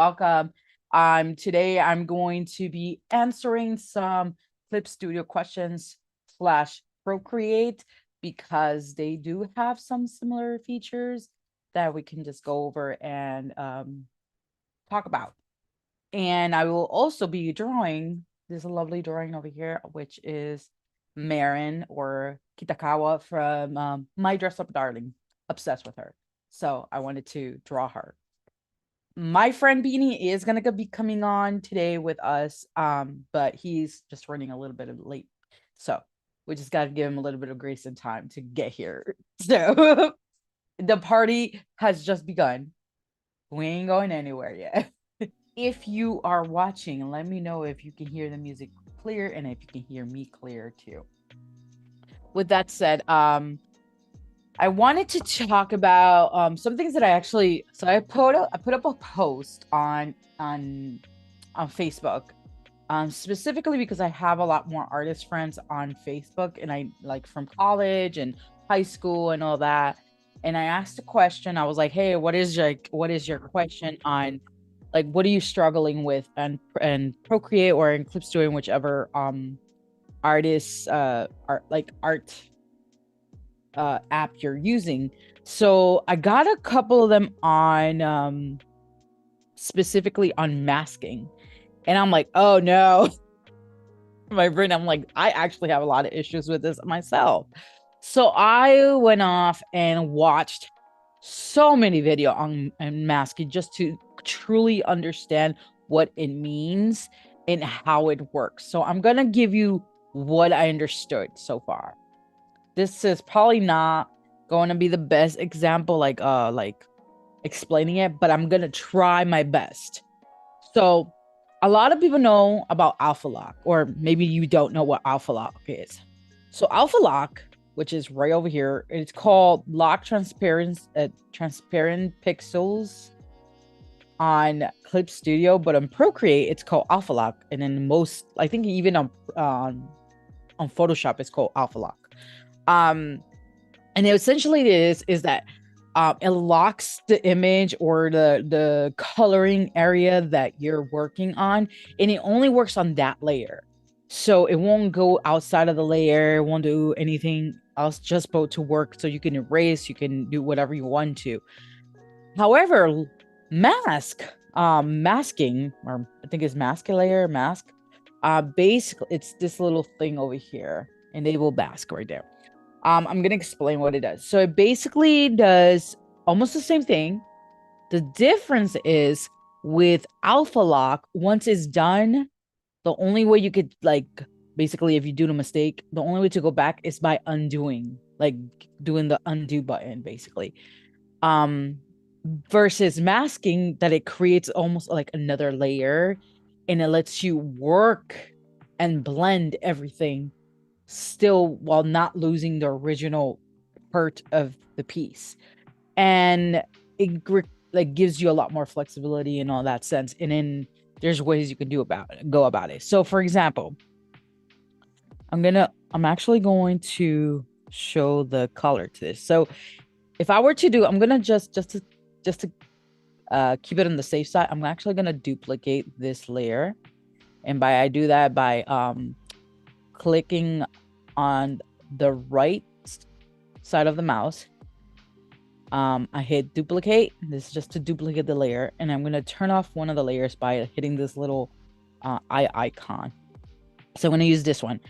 Welcome. Today I'm going to be answering some Clip Studio questions slash Procreate because they do have some similar features that we can just go over and talk about. And I will also be drawing this lovely drawing over here, which is Marin or Kitakawa from My Dress Up Darling. Obsessed with her. So I wanted to draw her. My friend Beanie is gonna be coming on today with us, but he's just running a little bit of late, so we just got to give him a little bit of grace and time to get here. So the party has just begun. We ain't going anywhere yet. If you are watching, let me know if you can hear the music clear and if you can hear me clear too. With that said, I wanted to talk about some things that I put up a post on Facebook, specifically because I have a lot more artist friends on Facebook, and I like from college and high school and all that. And I asked a question. I was like, "Hey, what is your question on like what are you struggling with and Procreate or in Clip Studio, whichever artists art app you're using." So I got a couple of them on specifically on masking, and I'm like, oh no. My brain, I'm like, I actually have a lot of issues with this myself. So I went off and watched so many video on masking just to truly understand what it means and how it works. So I'm gonna give you what I understood so far. This is probably not going to be the best example, like explaining it, but I'm gonna try my best. So a lot of people know about alpha lock, or maybe you don't know what alpha lock is. So alpha lock, which is right over here, it's called lock transparent pixels on Clip Studio, but on Procreate it's called alpha lock, and then most, I think even on Photoshop it's called alpha lock. And essentially it is that it locks the image or the coloring area that you're working on, and it only works on that layer. So it won't go outside of the layer, it won't do anything else, just go to work. So you can erase, you can do whatever you want to. However, masking, or I think it's mask layer, basically it's this little thing over here, enable mask right there. I'm gonna explain what it does. So it basically does almost the same thing. The difference is with alpha lock, once it's done, the only way you could, like, basically if you do the mistake, the only way to go back is by undoing, like doing the undo button basically. Versus masking, that it creates almost like another layer, and it lets you work and blend everything still while not losing the original part of the piece. And it like gives you a lot more flexibility in all that sense. And then there's ways you can go about it. So for example, I'm actually going to show the color to this. So if I were to do, I'm gonna just to keep it on the safe side, I'm actually gonna duplicate this layer. And I do that by clicking on the right side of the mouse. I hit duplicate. This is just to duplicate the layer, and I'm going to turn off one of the layers by hitting this little eye icon. So I'm going to use this one.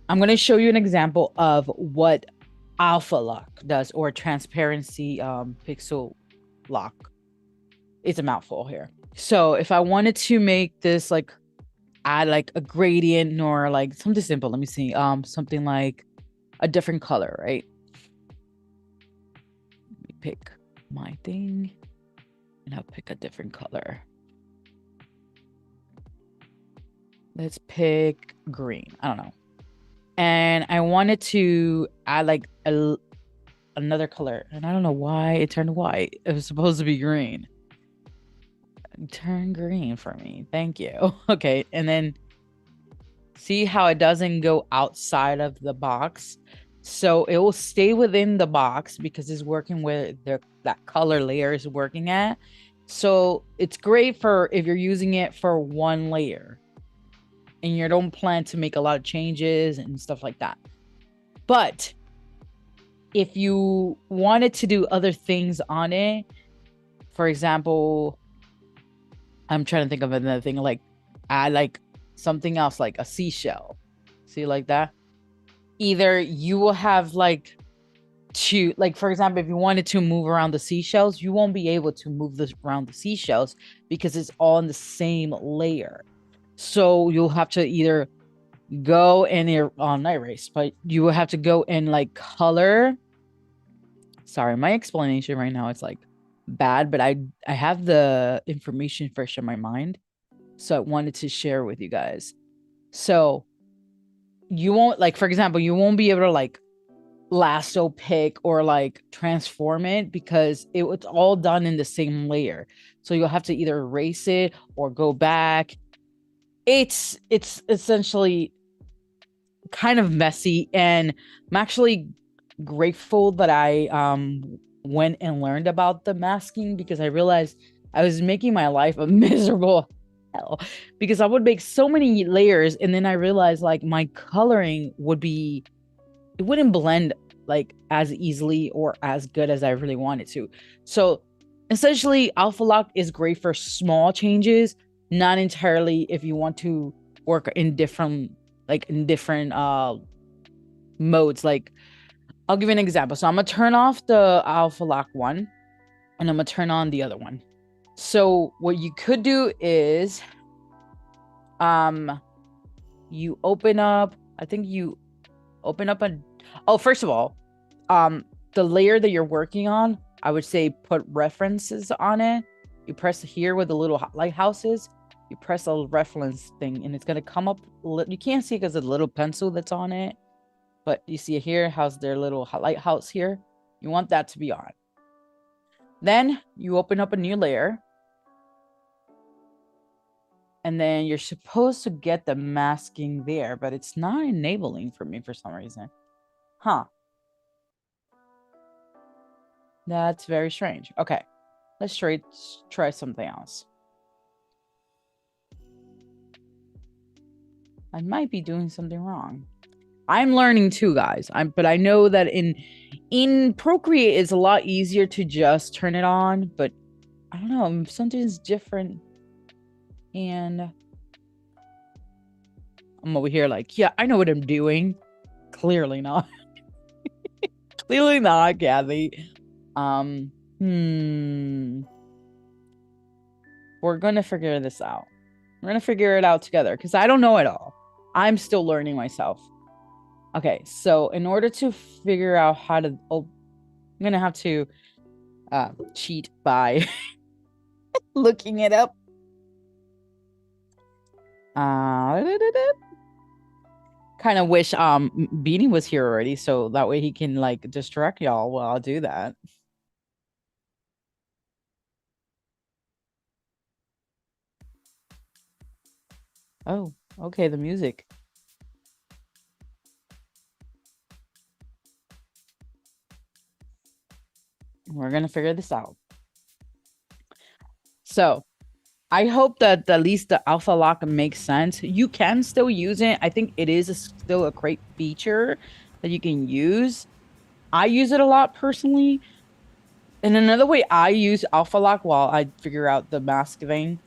I'm going to show you an example of what alpha lock does, or transparency pixel lock. It's a mouthful here. So if I wanted to make this like add like a gradient or like something simple, let me see, something like a different color, right? Let me pick my thing and I'll pick a different color. Let's pick green. I don't know. And I wanted to add like another color, and I don't know why it turned white. It was supposed to be green. Turn green for me, thank you. Okay, and then see how it doesn't go outside of the box, so it will stay within the box because it's working where that color layer is working at. So it's great for if you're using it for one layer and you don't plan to make a lot of changes and stuff like that. But if you wanted to do other things on it, for example, I'm trying to think of another thing, like add like something else, like a seashell. See, like that? Either you will have like to, like, for example, if you wanted to move around the seashells, you won't be able to move this around the seashells because it's all in the same layer. So you'll have to either go and not erase, but you will have to go and like color. Sorry, my explanation right now is like bad, but I have the information fresh in my mind, so I wanted to share with you guys. So you won't, like, for example, you won't be able to like lasso pick or like transform it because it's all done in the same layer. So you'll have to either erase it or go back. It's essentially kind of messy, and I'm actually grateful that I went and learned about the masking, because I realized I was making my life a miserable hell, because I would make so many layers and then I realized like my coloring it wouldn't blend like as easily or as good as I really wanted to. So essentially, Alpha Lock is great for small changes, not entirely if you want to work in different modes. Like, I'll give you an example. So I'm gonna turn off the Alpha Lock one and I'm gonna turn on the other one. So what you could do is you open up, first of all, the layer that you're working on, I would say put references on it. You press here where the little lighthouses, you press a reference thing and it's going to come up. You can't see it because of the little pencil that's on it, but you see it here, how's their little lighthouse here. You want that to be on. Then you open up a new layer. And then you're supposed to get the masking there, but it's not enabling for me for some reason. Huh. That's very strange. Okay. Let's try something else. I might be doing something wrong. I'm learning too, guys. But I know that in Procreate it's a lot easier to just turn it on, but I don't know, something's different. And I'm over here like, yeah, I know what I'm doing. Clearly not. Clearly not, Kathy. We're gonna figure this out. We're gonna figure it out together because I don't know it all. I'm still learning myself. Okay, so in order to figure out how to, I'm gonna have to cheat by looking it up. Kind of wish Beanie was here already, so that way he can like distract y'all while I'll do that. Oh, okay, the music. We're gonna figure this out. So I hope that at least the Alpha Lock makes sense. You can still use it. I think it is still a great feature that you can use. I use it a lot personally. And another way I use Alpha Lock while I figure out the mask thing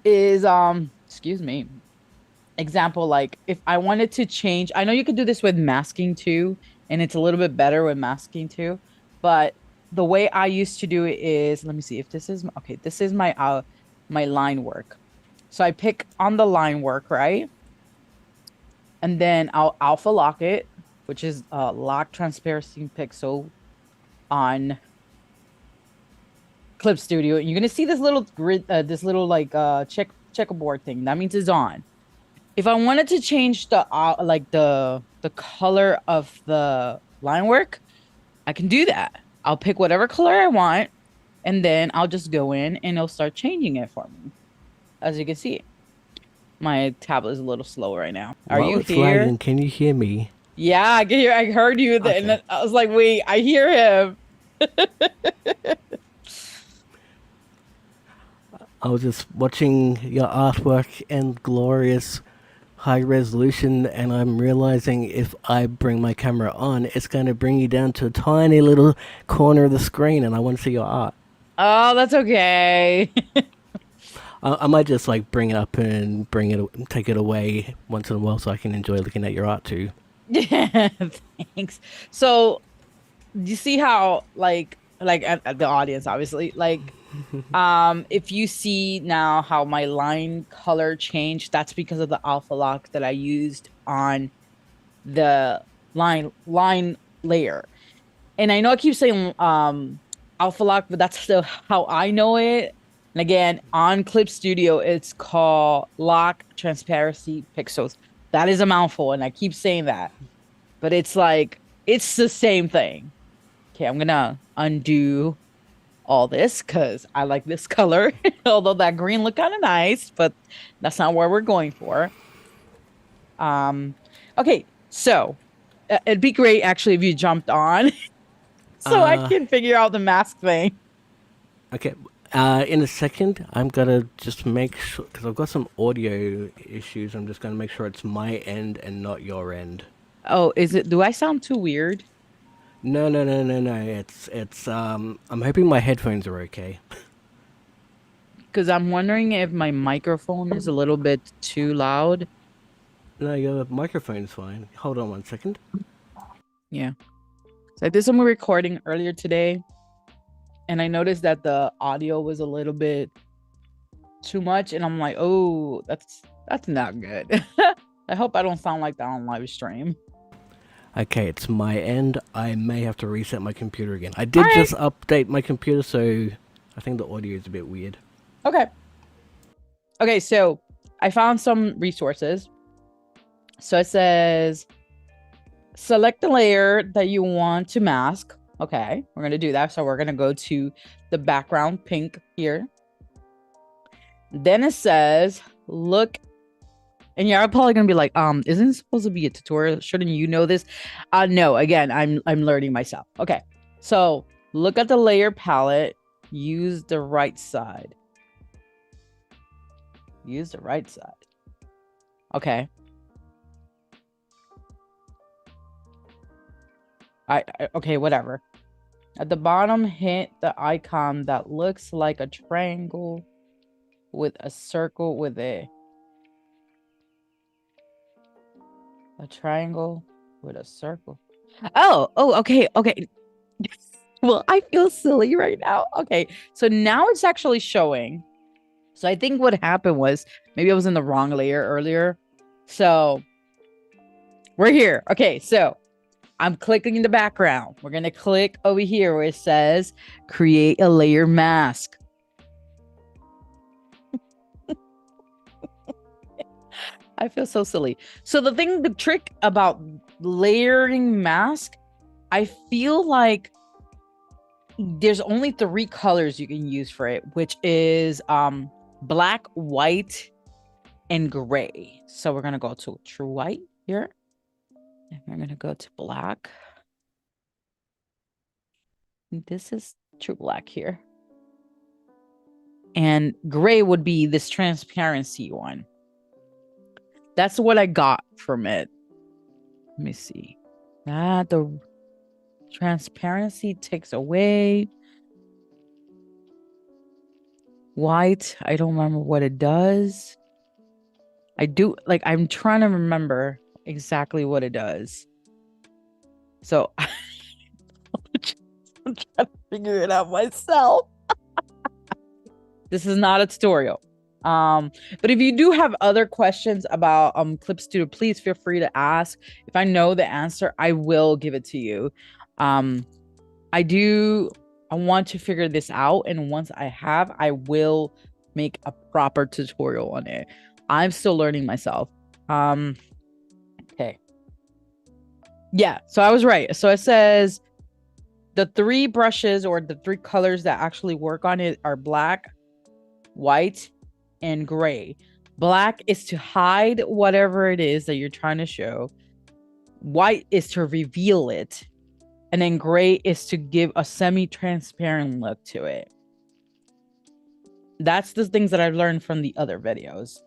is excuse me. Example, like if I wanted to change, I know you could do this with masking too, and it's a little bit better with masking too, but the way I used to do it is, let me see if this is okay, this is my my line work. So I pick on the line work, right? And then I'll Alpha Lock it, which is lock transparency pixel on Clip Studio. You're gonna see this little grid, this little like checkerboard thing. That means it's on. If I wanted to change the like the color of the line work, I can do that. I'll pick whatever color I want, and then I'll just go in and it'll start changing it for me. As you can see, my tablet is a little slow right now. Are you here? Lagging. Can you hear me? Yeah, I can hear. I heard you. Okay. And I was like, wait, I hear him. I was just watching your artwork and glorious high resolution, and I'm realizing if I bring my camera on, it's going to bring you down to a tiny little corner of the screen, and I want to see your art. Oh, that's okay. I might just like bring it up and take it away once in a while, so I can enjoy looking at your art too. Yeah, thanks. So, you see how at the audience obviously if you see now how my line color changed, that's because of the alpha lock that I used on the line layer. And I know I keep saying alpha lock, but that's still how I know it. And again, on Clip Studio, it's called lock transparency pixels. That is a mouthful, and I keep saying that, but it's the same thing. Okay, I'm gonna undo all this because I like this color, although that green looked kind of nice, but that's not where we're going for. Um, okay, so it'd be great actually if you jumped on so I Uh, can figure out the mask thing. okay. In a second, I'm gonna just make sure because I've got some audio issues. I'm just gonna make sure it's my end and not your end. Oh, do I sound too weird? No, no, no, no, no. It's. I'm hoping my headphones are okay. Because I'm wondering if my microphone is a little bit too loud. No, your microphone's fine. Hold on one second. Yeah. So I did some recording earlier today and I noticed that the audio was a little bit too much. And I'm like, oh, that's not good. I hope I don't sound like that on live stream. Okay, it's my end. I may have to reset my computer again. I All did right. just update my computer, so I think the audio is a bit weird. Okay. Okay. So I found some resources. So it says select the layer that you want to mask. Okay. We're going to do that. So we're going to go to the background pink here. Then it says look, and you're probably gonna be like, isn't it supposed to be a tutorial? Shouldn't you know this? No, again, I'm learning myself. Okay. So look at the layer palette, use the right side. Use the right side. Okay. Okay, whatever. At the bottom, hit the icon that looks like a triangle with a circle with a triangle with a circle. Oh, okay, okay. Well, I feel silly right now. Okay, so now it's actually showing. So I think what happened was maybe I was in the wrong layer earlier. So we're here. Okay, so I'm clicking in the background. We're gonna click over here where it says create a layer mask. I feel so silly. So the trick about layering mask, I feel like there's only 3 colors you can use for it, which is black, white, and gray. So we're gonna go to true white here. And we're gonna go to black. This is true black here. And gray would be this transparency one. That's what I got from it. Let me see. The transparency takes away. White, I don't remember what it does. I'm trying to remember exactly what it does. So I'm trying to figure it out myself. This is not a tutorial. But if you do have other questions about Clip Studio, please feel free to ask. If I know the answer, I will give it to you. Um, I want to figure this out, and once I have, I will make a proper tutorial on it. I'm still learning myself. Okay. Yeah, so I was right. So it says the 3 brushes or the 3 colors that actually work on it are black, white, and gray. Black is to hide whatever it is that you're trying to show. White is to reveal it. And then gray is to give a semi-transparent look to it. That's the things that I've learned from the other videos.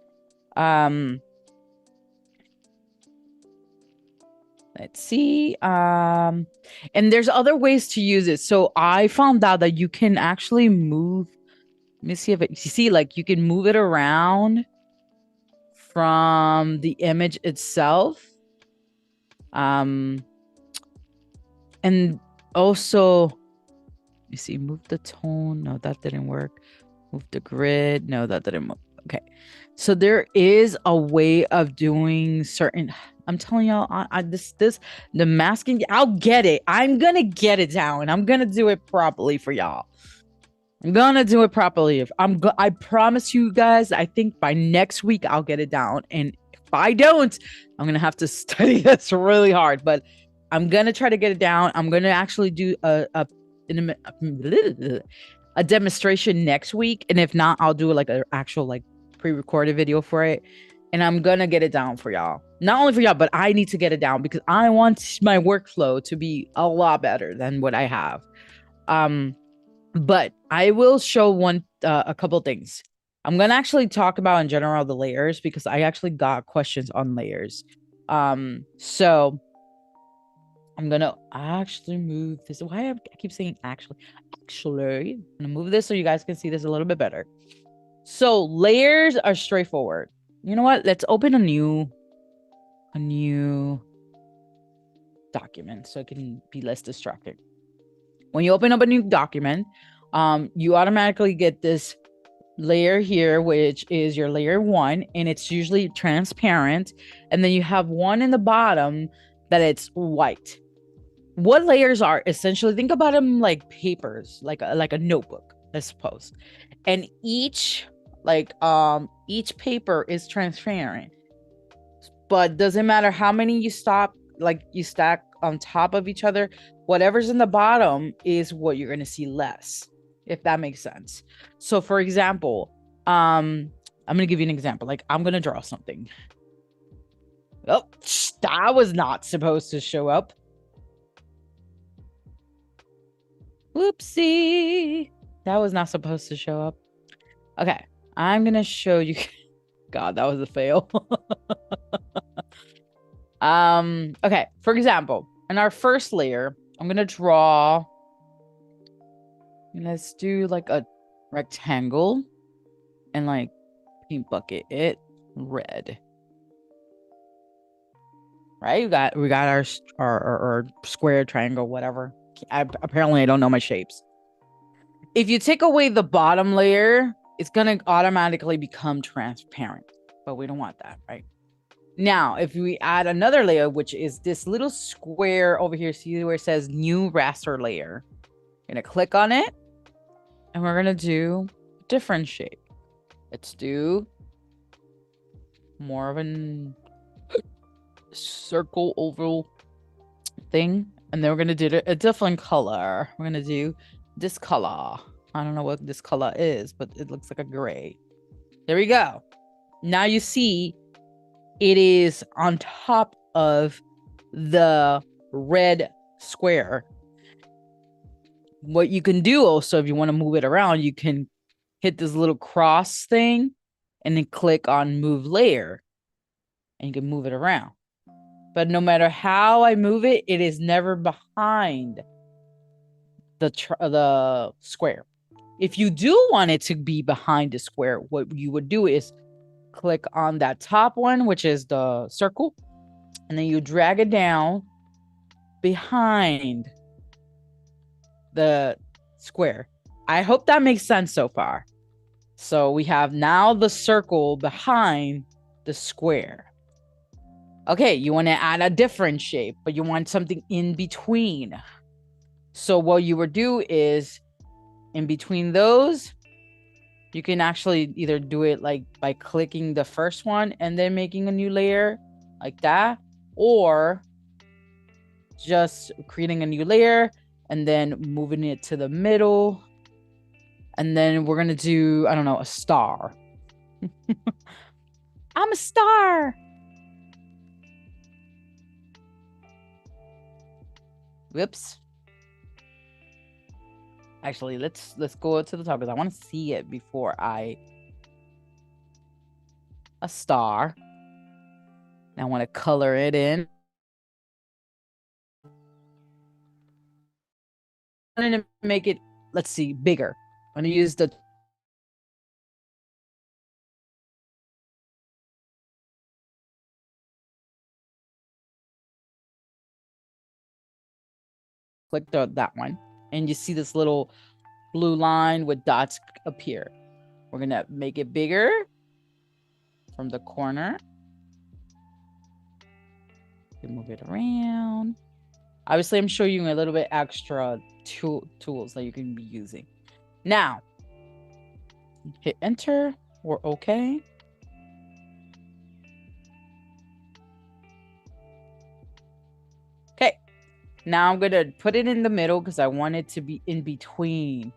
Let's see. And there's other ways to use it. So I found out that you can actually move. Let me see if you see, like, you can move it around from the image itself. And also, you see, move the tone. No, that didn't work. Move the grid. No, that didn't move. Okay. So there is a way of doing certain. I'm telling y'all, the masking. I'll get it. I'm gonna get it down. I'm gonna do it properly for y'all. I'm gonna do it properly. I promise you guys. I think by next week I'll get it down. And if I don't, I'm gonna have to study this really hard. But I'm gonna try to get it down. I'm gonna actually do a demonstration next week, and if not, I'll do like an actual like pre-recorded video for it, and I'm gonna get it down for y'all. Not only for y'all, but I need to get it down because I want my workflow to be a lot better than what I have. But I will show a couple things. I'm gonna actually talk about in general the layers because I actually got questions on layers. So I'm gonna actually move this. Why I keep saying actually? Actually, I'm gonna move this so you guys can see this a little bit better. So layers are straightforward. You know what? Let's open a new document so it can be less distracting. When you open up a new document, you automatically get this layer here, which is your layer 1, and it's usually transparent. And then you have one in the bottom that it's white. What layers are essentially, think about them like papers, like a notebook, I suppose. And each paper is transparent, but doesn't matter how many you stack on top of each other, whatever's in the bottom is what you're going to see less, if that makes sense. So for example, I'm going to give you an example. Like, I'm going to draw something. Oh, that was not supposed to show up. Whoopsie. That was not supposed to show up. Okay, I'm going to show you. God, that was a fail. Okay, for example, in our first layer, I'm going to draw. Let's do like a rectangle and like paint bucket it red. Right? We got our square, triangle, whatever. Apparently I don't know my shapes. If you take away the bottom layer, it's gonna automatically become transparent, but we don't want that, right? Now, if we add another layer, which is this little square over here, see where it says new raster layer. We're gonna click on it, and we're gonna do a different shape. Let's do more of a circle oval thing, and then we're gonna do a different color. We're gonna do this color. I don't know what this color is, but it looks like a gray. There we go. Now you see it is on top of the red square. What you can do also, if you want to move it around, you can hit this little cross thing and then click on move layer, and you can move it around. But no matter how I move it, it is never behind the square. If you do want it to be behind the square, what you would do is click on that top one, which is the circle, and then you drag it down behind the square. I hope that makes sense so far. So we have now the circle behind the square. Okay, you want to add a different shape, but you want something in between. So what you would do is, in between those, you can actually either do it like by clicking the first one and then making a new layer like that, or just creating a new layer and then moving it to the middle. And then we're going to do, I don't know, a star. I'm a star. Whoops. Actually, let's go to the top because I want to see it before I a star. I want to color it in. I'm going to make it, let's see, bigger. I'm going to use the click that one, and you see this little blue line with dots appear. We're going to make it bigger from the corner. You move it around. Obviously, I'm showing you a little bit extra tools that you can be using. Now, hit enter or OK. Okay, now I'm going to put it in the middle because I want it to be in between.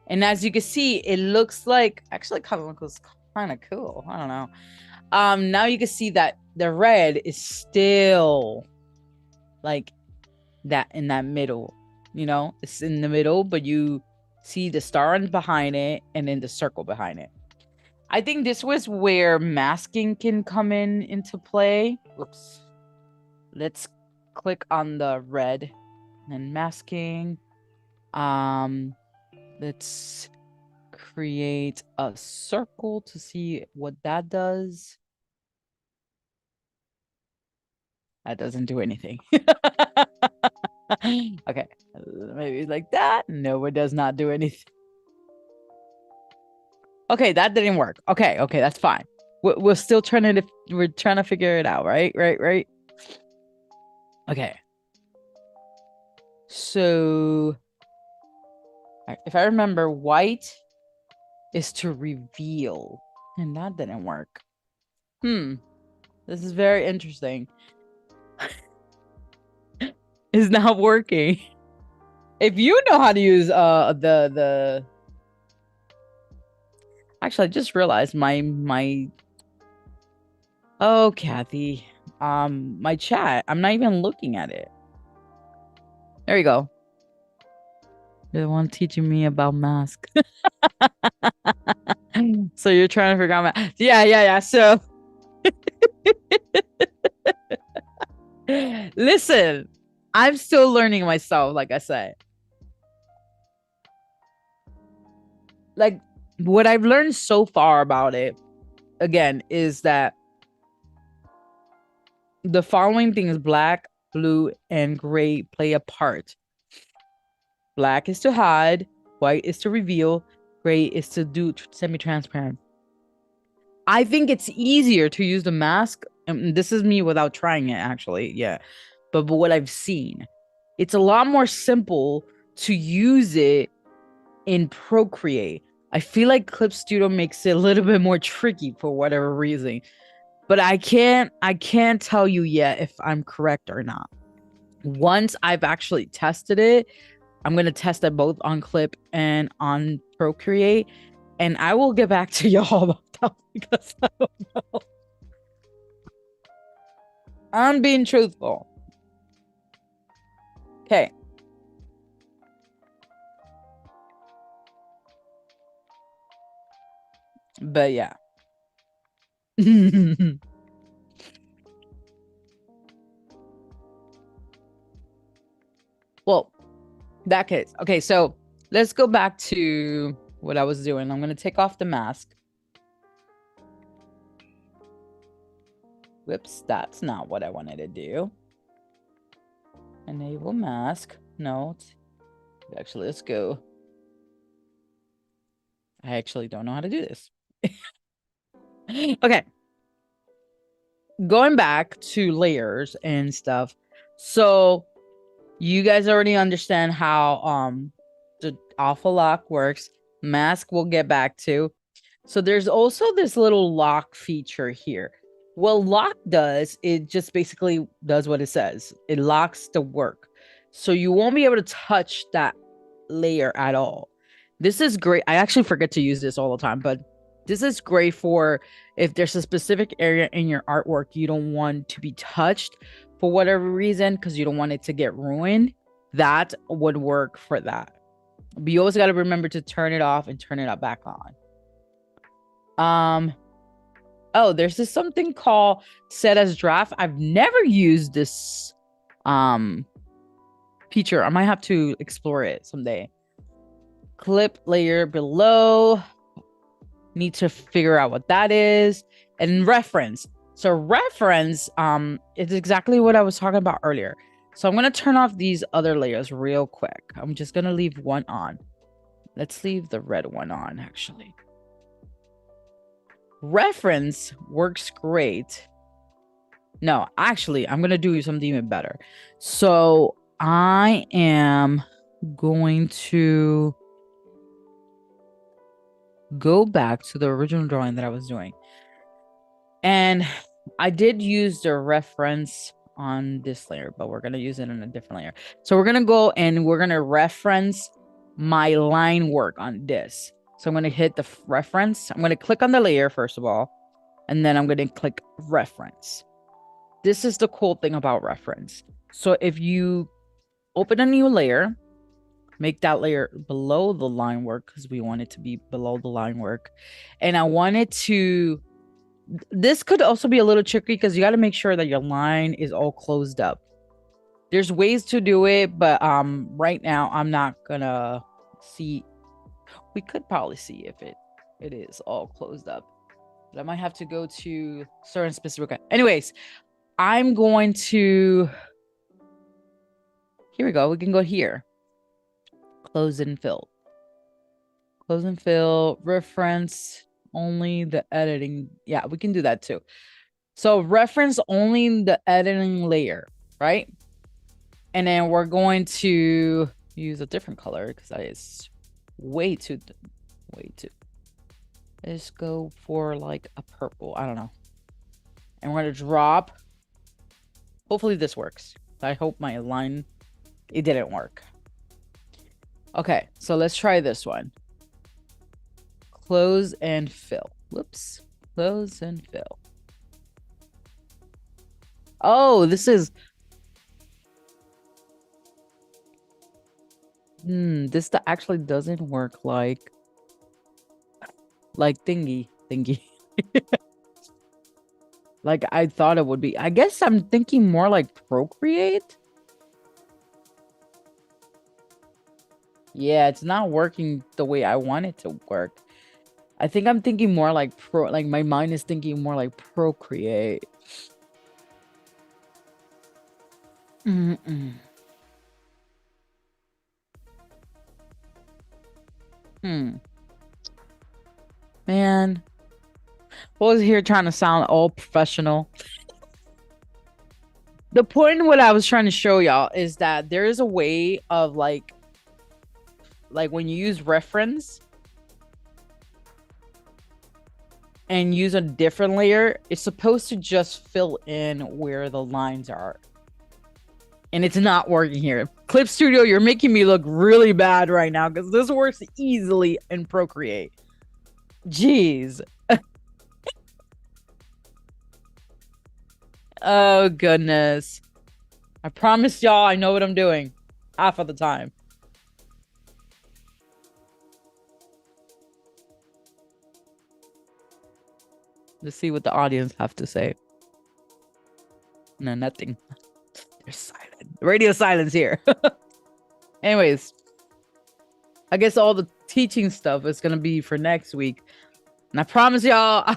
And as you can see, it looks like, actually kind of looks kind of cool. I don't know. Now you can see that the red is still like that in that middle, you know, it's in the middle, but you see the star behind it and then the circle behind it. I think this was where masking can come into play. Oops. Let's click on the red and masking. Let's create a circle to see what that does. That doesn't do anything. Okay, maybe like that. No, it does not do anything. Okay, that didn't work. Okay, that's fine. We're still trying to figure it out, right? Right. Okay. So, if I remember, white is to reveal, and that didn't work. This is very interesting. It's not working. If you know how to use the actually, I just realized my oh, Kathy, my chat, I'm not even looking at it. There you go. They're the one teaching me about mask. So you're trying to figure out yeah. So listen, I'm still learning myself, like I said. Like what I've learned so far about it, again, is that the following things: black, blue, and gray play a part. Black is to hide, white is to reveal, gray is to do semi-transparent. I think it's easier to use the mask. And this is me without trying it, actually. Yeah. But what I've seen, it's a lot more simple to use it in Procreate. I feel like Clip Studio makes it a little bit more tricky for whatever reason. But I can't tell you yet if I'm correct or not. Once I've actually tested it, I'm going to test it both on Clip and on Procreate. And I will get back to y'all about that because I don't know. I'm being truthful. Okay. But yeah. Well, that case. Okay, so let's go back to what I was doing. I'm going to take off the mask. Whoops, that's not what I wanted to do. Enable mask. No. Actually, let's go. I actually don't know how to do this. Okay. Going back to layers and stuff. So you guys already understand how the alpha lock works. Mask we'll get back to. So there's also this little lock feature here. What lock does, it just basically does what it says. It locks the work. So you won't be able to touch that layer at all. This is great. I actually forget to use this all the time, but this is great for if there's a specific area in your artwork you don't want to be touched for whatever reason, because you don't want it to get ruined. That would work for that. But you always got to remember to turn it off and turn it back on. Oh, there's this something called set as draft. I've never used this feature. I might have to explore it someday. Clip layer below. Need to figure out what that is. And reference. So reference is exactly what I was talking about earlier. So I'm going to turn off these other layers real quick. I'm just going to leave one on. Let's leave the red one on, actually. Reference works great. No, actually, I'm going to do something even better. So I am going to go back to the original drawing that I was doing. And I did use the reference on this layer, but we're going to use it in a different layer. So we're going to go and we're going to reference my line work on this. So I'm going to hit the reference. I'm going to click on the layer, first of all, and then I'm going to click reference. This is the cool thing about reference. So if you open a new layer, make that layer below the line work, because we want it to be below the line work. And I want it to, this could also be a little tricky because you got to make sure that your line is all closed up. There's ways to do it, but right now I'm not gonna see. We could probably see if it is all closed up, but I might have to go to certain specific. Anyways, I'm going to, here we go. We can go here. Close and fill. Close and fill. Reference only the editing. Yeah, we can do that too. So reference only the editing layer, right? And then we're going to use a different color because that is way too. Let's go for like a purple. I don't know. And we're going to drop. Hopefully this works. I hope my line, it didn't work. Okay, so let's try this one. Close and fill. Whoops. Close and fill. Oh, this is... this actually doesn't work like thingy. Like I thought it would be. I guess I'm thinking more like Procreate. Yeah, it's not working the way I want it to work. I think I'm thinking more like my mind is thinking more like Procreate. Man. What was here trying to sound all professional? The point of what I was trying to show y'all is that there is a way of like when you use reference and use a different layer, it's supposed to just fill in where the lines are. And it's not working here. Clip Studio, you're making me look really bad right now because this works easily in Procreate. Jeez. Oh, goodness. I promise y'all I know what I'm doing. Half of the time. Let's see what the audience have to say. No, nothing. They're silent. Radio silence here. Anyways. I guess all the teaching stuff is going to be for next week. And I promise y'all,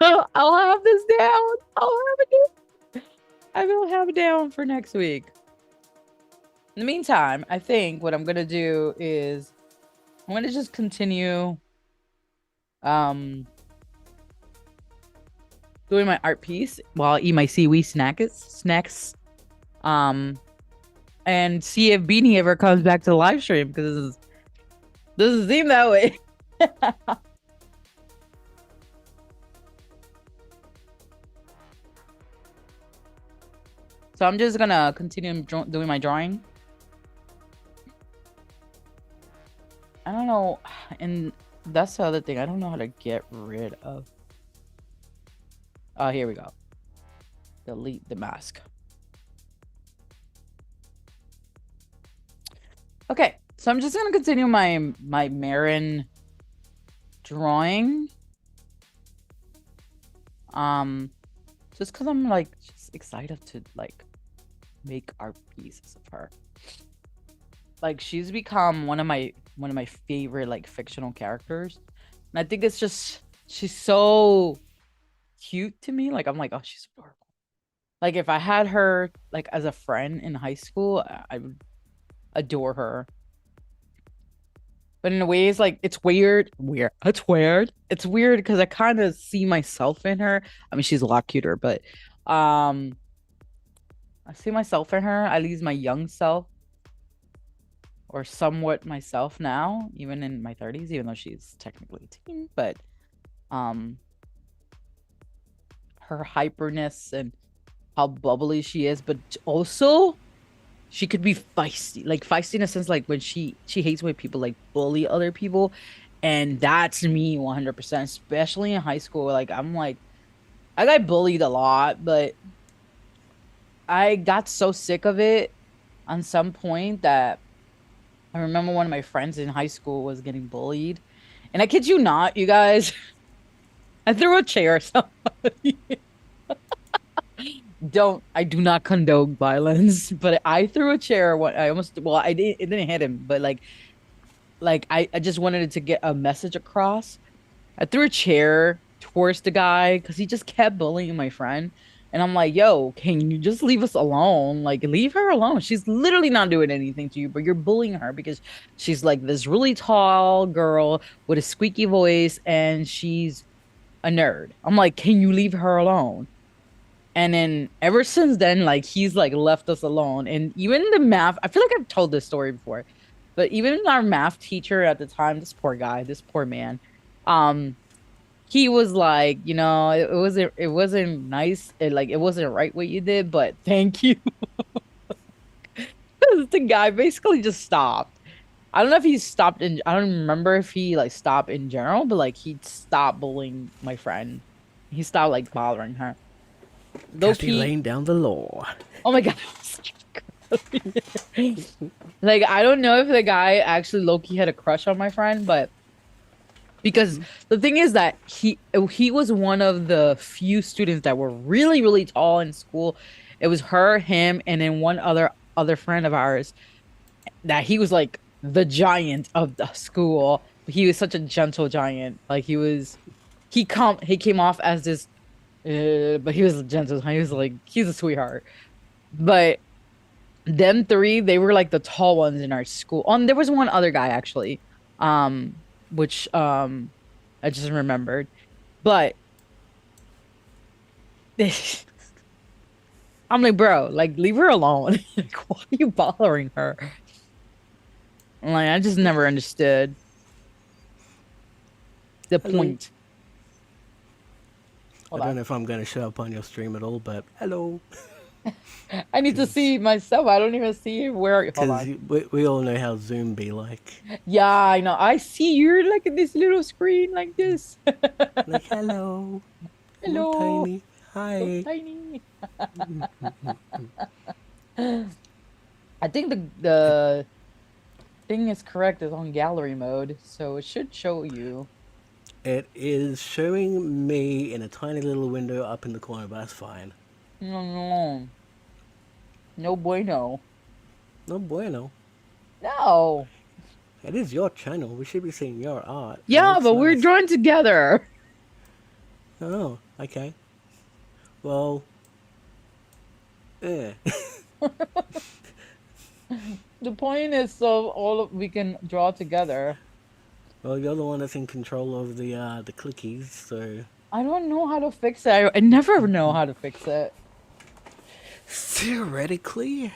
I'll have this down. I will have it down for next week. In the meantime, I think what I'm going to do is I'm going to just continue doing my art piece while I eat my seaweed snacks. And see if Beanie ever comes back to the live stream because it doesn't seem that way. So I'm just gonna continue doing my drawing. I don't know, and that's the other thing. I don't know how to get rid of. Oh, here we go. Delete the mask. Okay, So I'm just gonna continue my Marin drawing. Um, just because I'm like just excited to like make art pieces of her. Like she's become one of my favorite like fictional characters. And I think it's just she's so cute to me. Like I'm like, oh, she's adorable. Like if I had her like as a friend in high school, I would adore her. But in a way, it's like it's weird. Weird. It's weird. It's weird because I kind of see myself in her. I mean, she's a lot cuter, but um, I see myself in her. At least my young self, or somewhat myself now, even in my 30s, even though she's technically a teen. But um, her hyperness and how bubbly she is, but also she could be feisty, like feisty in a sense, like when she hates when people like bully other people, and that's me 100%, especially in high school. Like I'm like I got bullied a lot, but I got so sick of it on some point that I remember one of my friends in high school was getting bullied, and I kid you not, you guys, I threw a chair at somebody. I do not condone violence, but I threw a chair when I almost, well, I didn't, it didn't hit him, but like I just wanted it to get a message across. I threw a chair towards the guy because he just kept bullying my friend. And I'm like, yo, can you just leave us alone? Like, leave her alone. She's literally not doing anything to you, but you're bullying her because she's like this really tall girl with a squeaky voice and she's a nerd. I'm like, can you leave her alone? And then ever since then, like he's like left us alone. And even the math, I feel like I've told this story before, but even our math teacher at the time, this poor guy, this poor man, um, he was like, it wasn't nice. It wasn't right what you did, but thank you. The guy basically just stopped. I don't know if he stopped in, I don't remember if he like stopped in general, but like he stopped bullying my friend. He stopped like bothering her. Low Kathy key, laying down the law. oh my God. Like, I don't know if the guy actually low-key had a crush on my friend, but because the thing is that he was one of the few students that were really, really tall in school. It was her, him, and then one other friend of ours that he was like the giant of the school. He was such a gentle giant. Like he came off as this but he was gentle. He was like he's a sweetheart. But them three, they were like the tall ones in our school. There was one other guy actually, which I just remembered. But I'm like, bro, like leave her alone. Like, why are you bothering her? Like, I just never understood the Hello. point. I Hold don't on. know if I'm going to show up on your stream at all, but hello. I need to see myself. I don't even see where. Hold Because on. we all know how Zoom be like. Yeah, I know. I see you're like in this little screen like this. Like, hello. I'm all Hello. tiny. So Hi. tiny. I think the thing is correct. Is on gallery mode, so it should show you. It is showing me in a tiny little window up in the corner, but that's fine. No, no, no bueno. No bueno. No. It is your channel. We should be seeing your art. It Yeah, looks but we're nice. drawing together. Oh, okay. Well, yeah. The point is so we can draw together. Well, you're the one that's in control of the clickies, so I don't know how to fix it. I never know how to fix it. theoretically,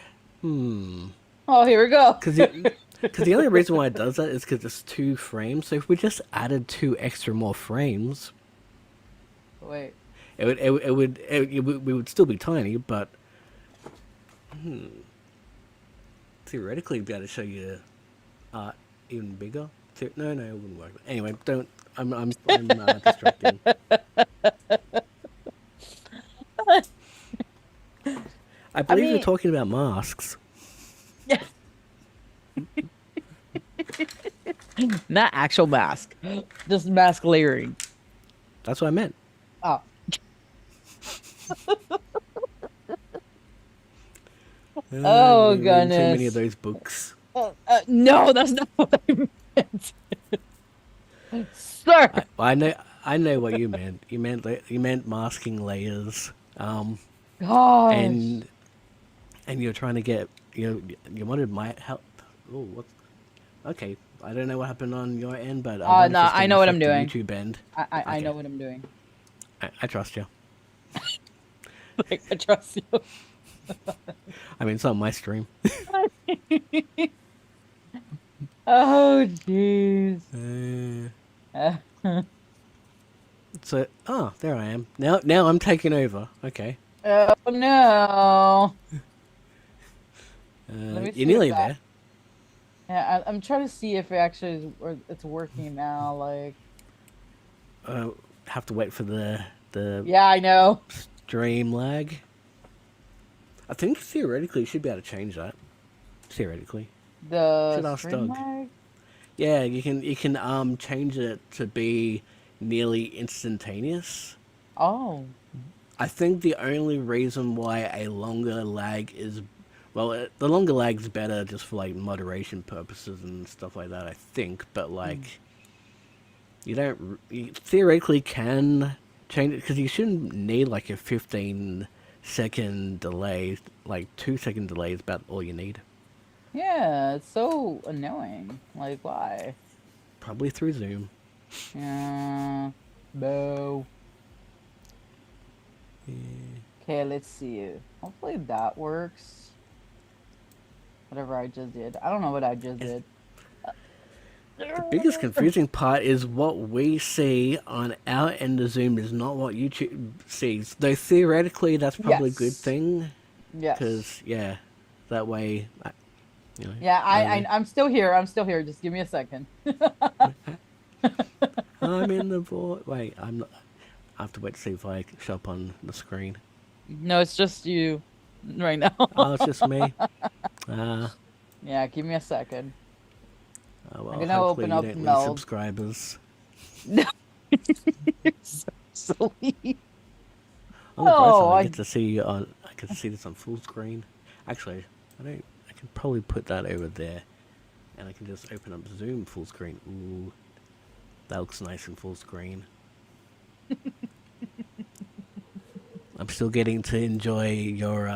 Oh, here we go. because the only reason why it does that is because it's 2 frames. So if we just added 2 extra more frames, Wait. we would still be tiny, but theoretically, be able to show you art even bigger. No, it wouldn't work. Anyway, don't. I'm distracting. I I believe you're mean, talking about masks. yeah. Not actual mask, just mask layering. That's what I meant. Oh, oh You're reading too many of goodness. those books. No, that's not what I meant. Sir. I know what you meant. You meant masking layers. Gosh. And you're trying to get you wanted my help. Oh, what? Okay, I don't know what happened on your end, but I wonder No, if it's I going to know what I'm affect the doing. YouTube end. I know Okay, what I'm doing. I trust you. Like, I trust you. I mean, it's on my stream. Oh, jeez. Uh, Uh, so, oh, there I am. Now I'm taking over. Okay, oh no. Let me you're see if nearly that. there. Yeah, I'm trying to see if it actually is, or it's working now. Like, Uh, have to wait for the yeah, I know. stream lag. I think theoretically you should be able to change that. Theoretically, The should ask stream Doug. lag. Yeah, you can change it to be nearly instantaneous. Oh, I think the only reason why a longer lag is, well, the longer lag's better just for like moderation purposes and stuff like that. I think, but mm, like you theoretically can change it because you shouldn't need like a 15-second delay. Like 2-second delay is about all you need. yeah. It's so annoying. Like, why? Probably through Zoom. Yeah. Boo. Okay, let's see. Hopefully that works. Whatever I just did. I don't know what I just It's, did. the biggest confusing part is what we see on our end of Zoom is not what YouTube sees. Though theoretically, that's probably a good Yes. thing, Yes. because yeah, that way, Yeah, I don't know. I'm still here. I'm still here. Just give me a second. I'm in the void. Wait, I'm not. I have to wait to see if I show up on the screen. No, it's just you right now. Oh, it's just me. Uh, Yeah, give me a second. I'm well, gonna hopefully open you up don't lose Meld. subscribers. No, so silly. On the bright Oh, side, I get to see you on. I get to see this on full screen. Actually, I don't. I can probably put that over there, and I can just open up Zoom full screen. Ooh, that looks nice in full screen. I'm still getting to enjoy your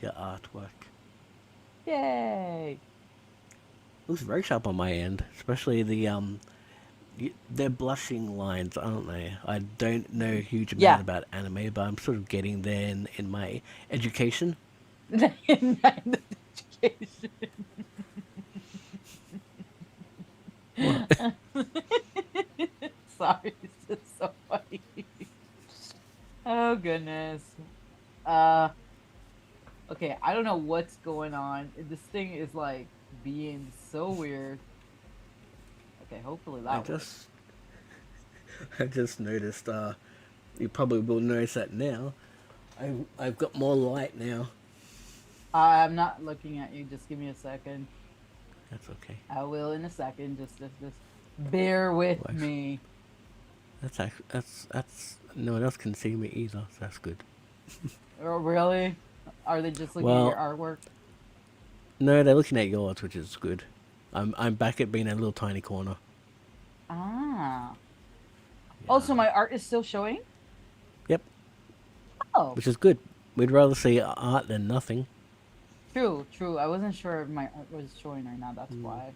artwork. yay. Looks very sharp on my end, especially they're blushing lines, aren't they? I don't know a huge amount Yeah. about anime, but I'm sort of getting there in my education. Education. What? Sorry, it's just so funny. Oh goodness. Uh, okay, I don't know what's going on. This thing is like being so weird. Okay, hopefully I that works. just I just noticed. You probably will notice that now. I've got more light now. I'm not looking at you. Just give me a second. That's okay. I will in a second. Just bear with Well, me. that's no one else can see me either. So that's good. Oh, really? Are they just looking at your Well, artwork? no, they're looking at yours, which is good. I'm back at being a little tiny corner. Ah. Also, Yeah. my art is still showing? Yep, Oh, which is good. We'd rather see art than nothing. true, true. I wasn't sure if my art was showing or not. That's Mm. why.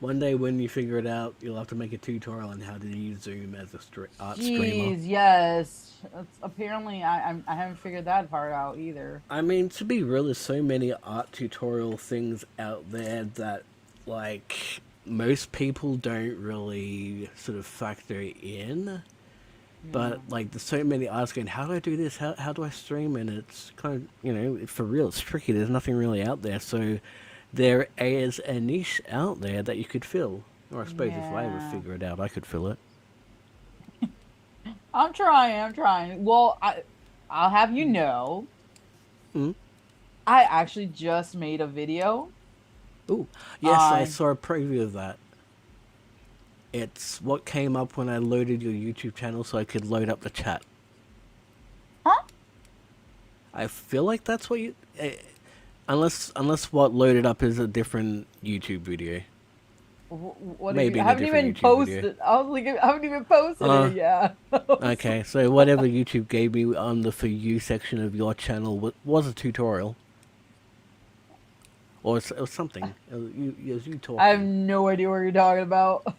One day when you figure it out, you'll have to make a tutorial on how to use Zoom as a art streamer. Jeez, yes. Apparently, I haven't figured that part out either. I mean, to be real, there's so many art tutorial things out there that, like, most people don't really sort of factor in. Yeah. But, like, there's so many artists going, how do I do this? How do I stream? And it's kind of, for real, it's tricky. There's nothing really out there. So there is a niche out there that you could fill. Or I suppose if I ever Yeah. figure it out, I could fill it. I'm trying. I'm trying. Well, I'll have you know, Mm. I actually just made a video Ooh, yes, I on saw a preview of that. It's what came up when I loaded your YouTube channel so I could load up the chat. Huh? I feel like that's what you. Unless what loaded up is a different YouTube video. What do you? Maybe I in a haven't different even YouTube video. posted. I was like, I haven't even posted Uh, it yet. okay, so whatever YouTube gave me on the For You section of your channel was a tutorial. Or it was something. It was you I have talking. no idea what you're talking about.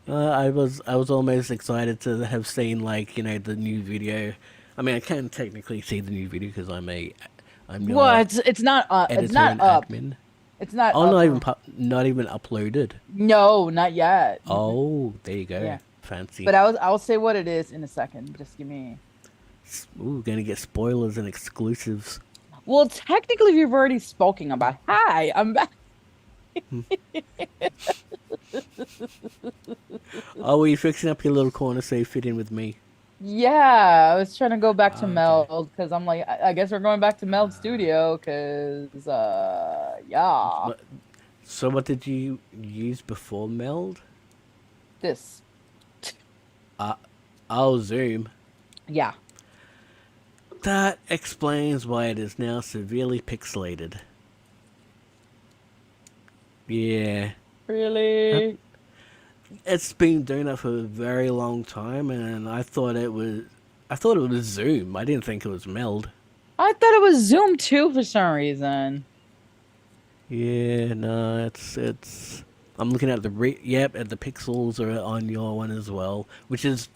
I was almost excited to have seen like the new video. I mean, I can technically see the new video because I'm Well, your it's not it's editor not and up. admin. It's not Oh, up. not even uploaded. No, not yet. Oh, there you go. Yeah, Fancy. but I'll say what it is in a second. Just give me. Ooh, gonna get spoilers and exclusives. Well, technically, we've already spoken about. Hi, I'm back. Oh, were you fixing up your little corner so you fit in with me? Yeah, I was trying to go back to Ah, okay. Meld because I'm like, I guess we're going back to Meld Studio because, yeah, But so, what did you use before Meld? this, Uh, oh, Zoom. yeah, That explains why it is now severely pixelated. Yeah. That, really. it's been doing that for a very long time, and I thought it was Zoom. I didn't think it was Meld. I thought it was Zoom too for some reason. Yeah, no, it's. I'm looking at yep, at the pixels are on your one as well,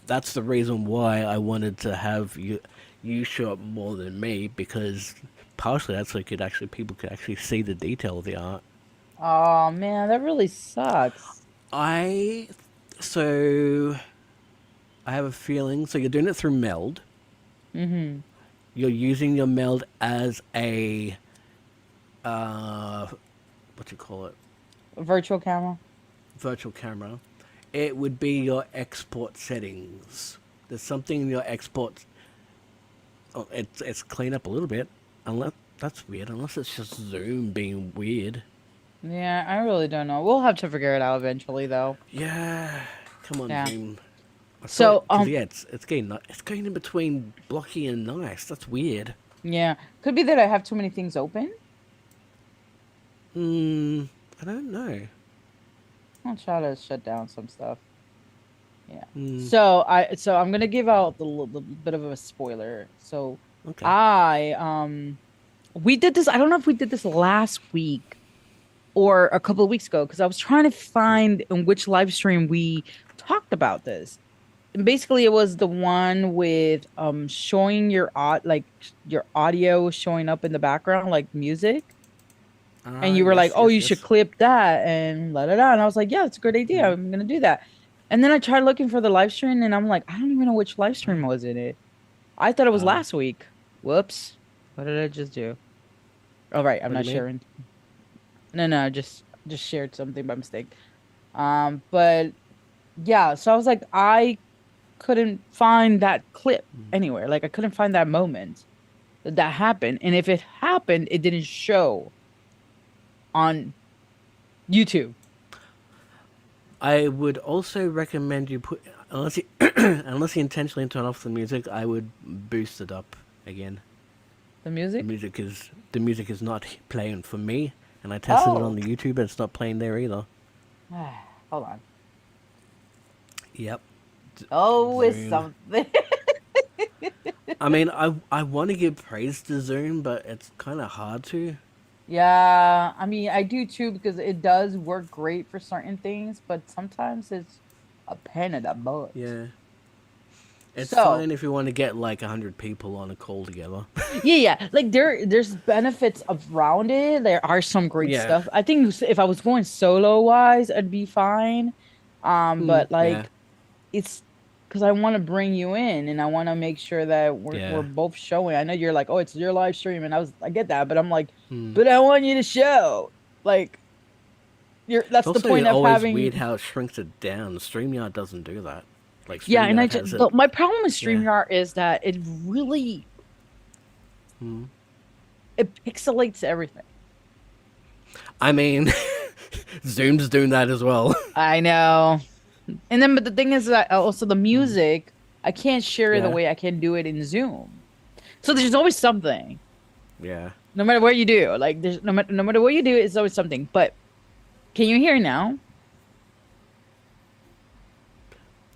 that's the reason why I wanted to have you show up more than me because partially that's so people could actually see the detail of the art. Oh man, that really sucks. I so I have a feeling. So you're doing it through Meld. Mm-hmm. You're using your Meld as a uh, what you call it, Virtual camera. virtual camera. It would be your export settings. There's something in your export. Oh, it's cleaned up a little bit. Unless that's weird. Unless it's just Zoom being weird. Yeah, I really don't know. We'll have to figure it out eventually, though. Yeah, come on, Yeah. Zoom. I thought So, because yeah, it's getting in between blocky and nice. That's weird. yeah, could be that I have too many things open. I don't know. I'll try to shut down some stuff. Yeah. Hmm. So I'm gonna give out the bit of a spoiler. So Okay. I we did this. I don't know if we did this last week or a couple of weeks ago because I was trying to find in which live stream we talked about this. And basically, it was the one with showing your audio showing up in the background like music. And you were like, Yes, "Oh, yes, you should yes. clip that and la da da." And I was like, "Yeah, it's a good idea. Hmm. I'm gonna do that." And then I tried looking for the live stream, and I'm like, I don't even know which live stream was in it. I thought it was Uh, last week. Whoops. What did I just do? All right, I'm what do not you mean? sharing. No, no, just shared something by mistake. But yeah, so I was like, I couldn't find that clip anywhere. Like I couldn't find that moment that happened. And if it happened, it didn't show on YouTube. I would also recommend you put unless you unless you intentionally turn off the music. I would boost it up again. The The music? music is the music is not playing for me, and I tested it on Oh, the YouTube, and it's not playing there either. hold on. Yep. Oh, it's Zoom. something. I mean, I want to give praise to Zoom, but it's kind of hard to. Yeah, I mean, I do too because it does work great for certain things, but sometimes it's a pain in the butt. Yeah. It's So, fine if you want to get like 100 people on a call together. yeah, like there's benefits around it. There are some great Yeah. stuff. I think if I was going solo wise, I'd be fine. Mm, But yeah. like it's because I want to bring you in and I want to make sure that we're Yeah. both showing. I know you're like, oh, it's your live stream, and I get that, but I'm like, Mm. but I want you to show. Like you're It's that's the also point of always weird having. how it shrinks it down. StreamYard doesn't do that. Like Yeah, and I StreamYard just has it. my problem with Yeah. StreamYard is that Mm. it pixelates everything. I mean, Zoom's doing that as well. I know. And then, but the thing is that also the music, I can't share it the Yeah. way I can do it in Zoom. So there's always something, Yeah. no matter what you do. Like there's no matter what you do, it's always something. But can you hear now?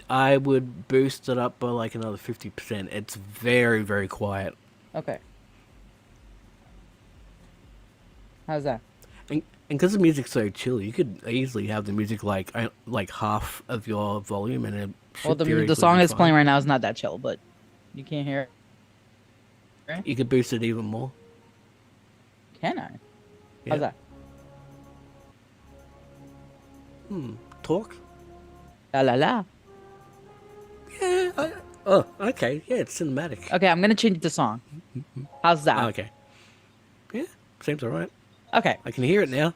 I would boost it up by like another 50%. It's very, very quiet. Okay. How's that? And because the music's so chill, you could easily have the music like half of your volume, and it Well, should the theoretically song be that's playing fine. right now is not that chill, but you can't hear it, right? You could boost it even more. Can I? How's Yeah. that? Talk. La la la. Yeah. Oh, okay. Yeah, it's cinematic. Okay, I'm gonna change it to song. How's Oh, that? okay. Yeah, seems alright. Okay. I can hear it now.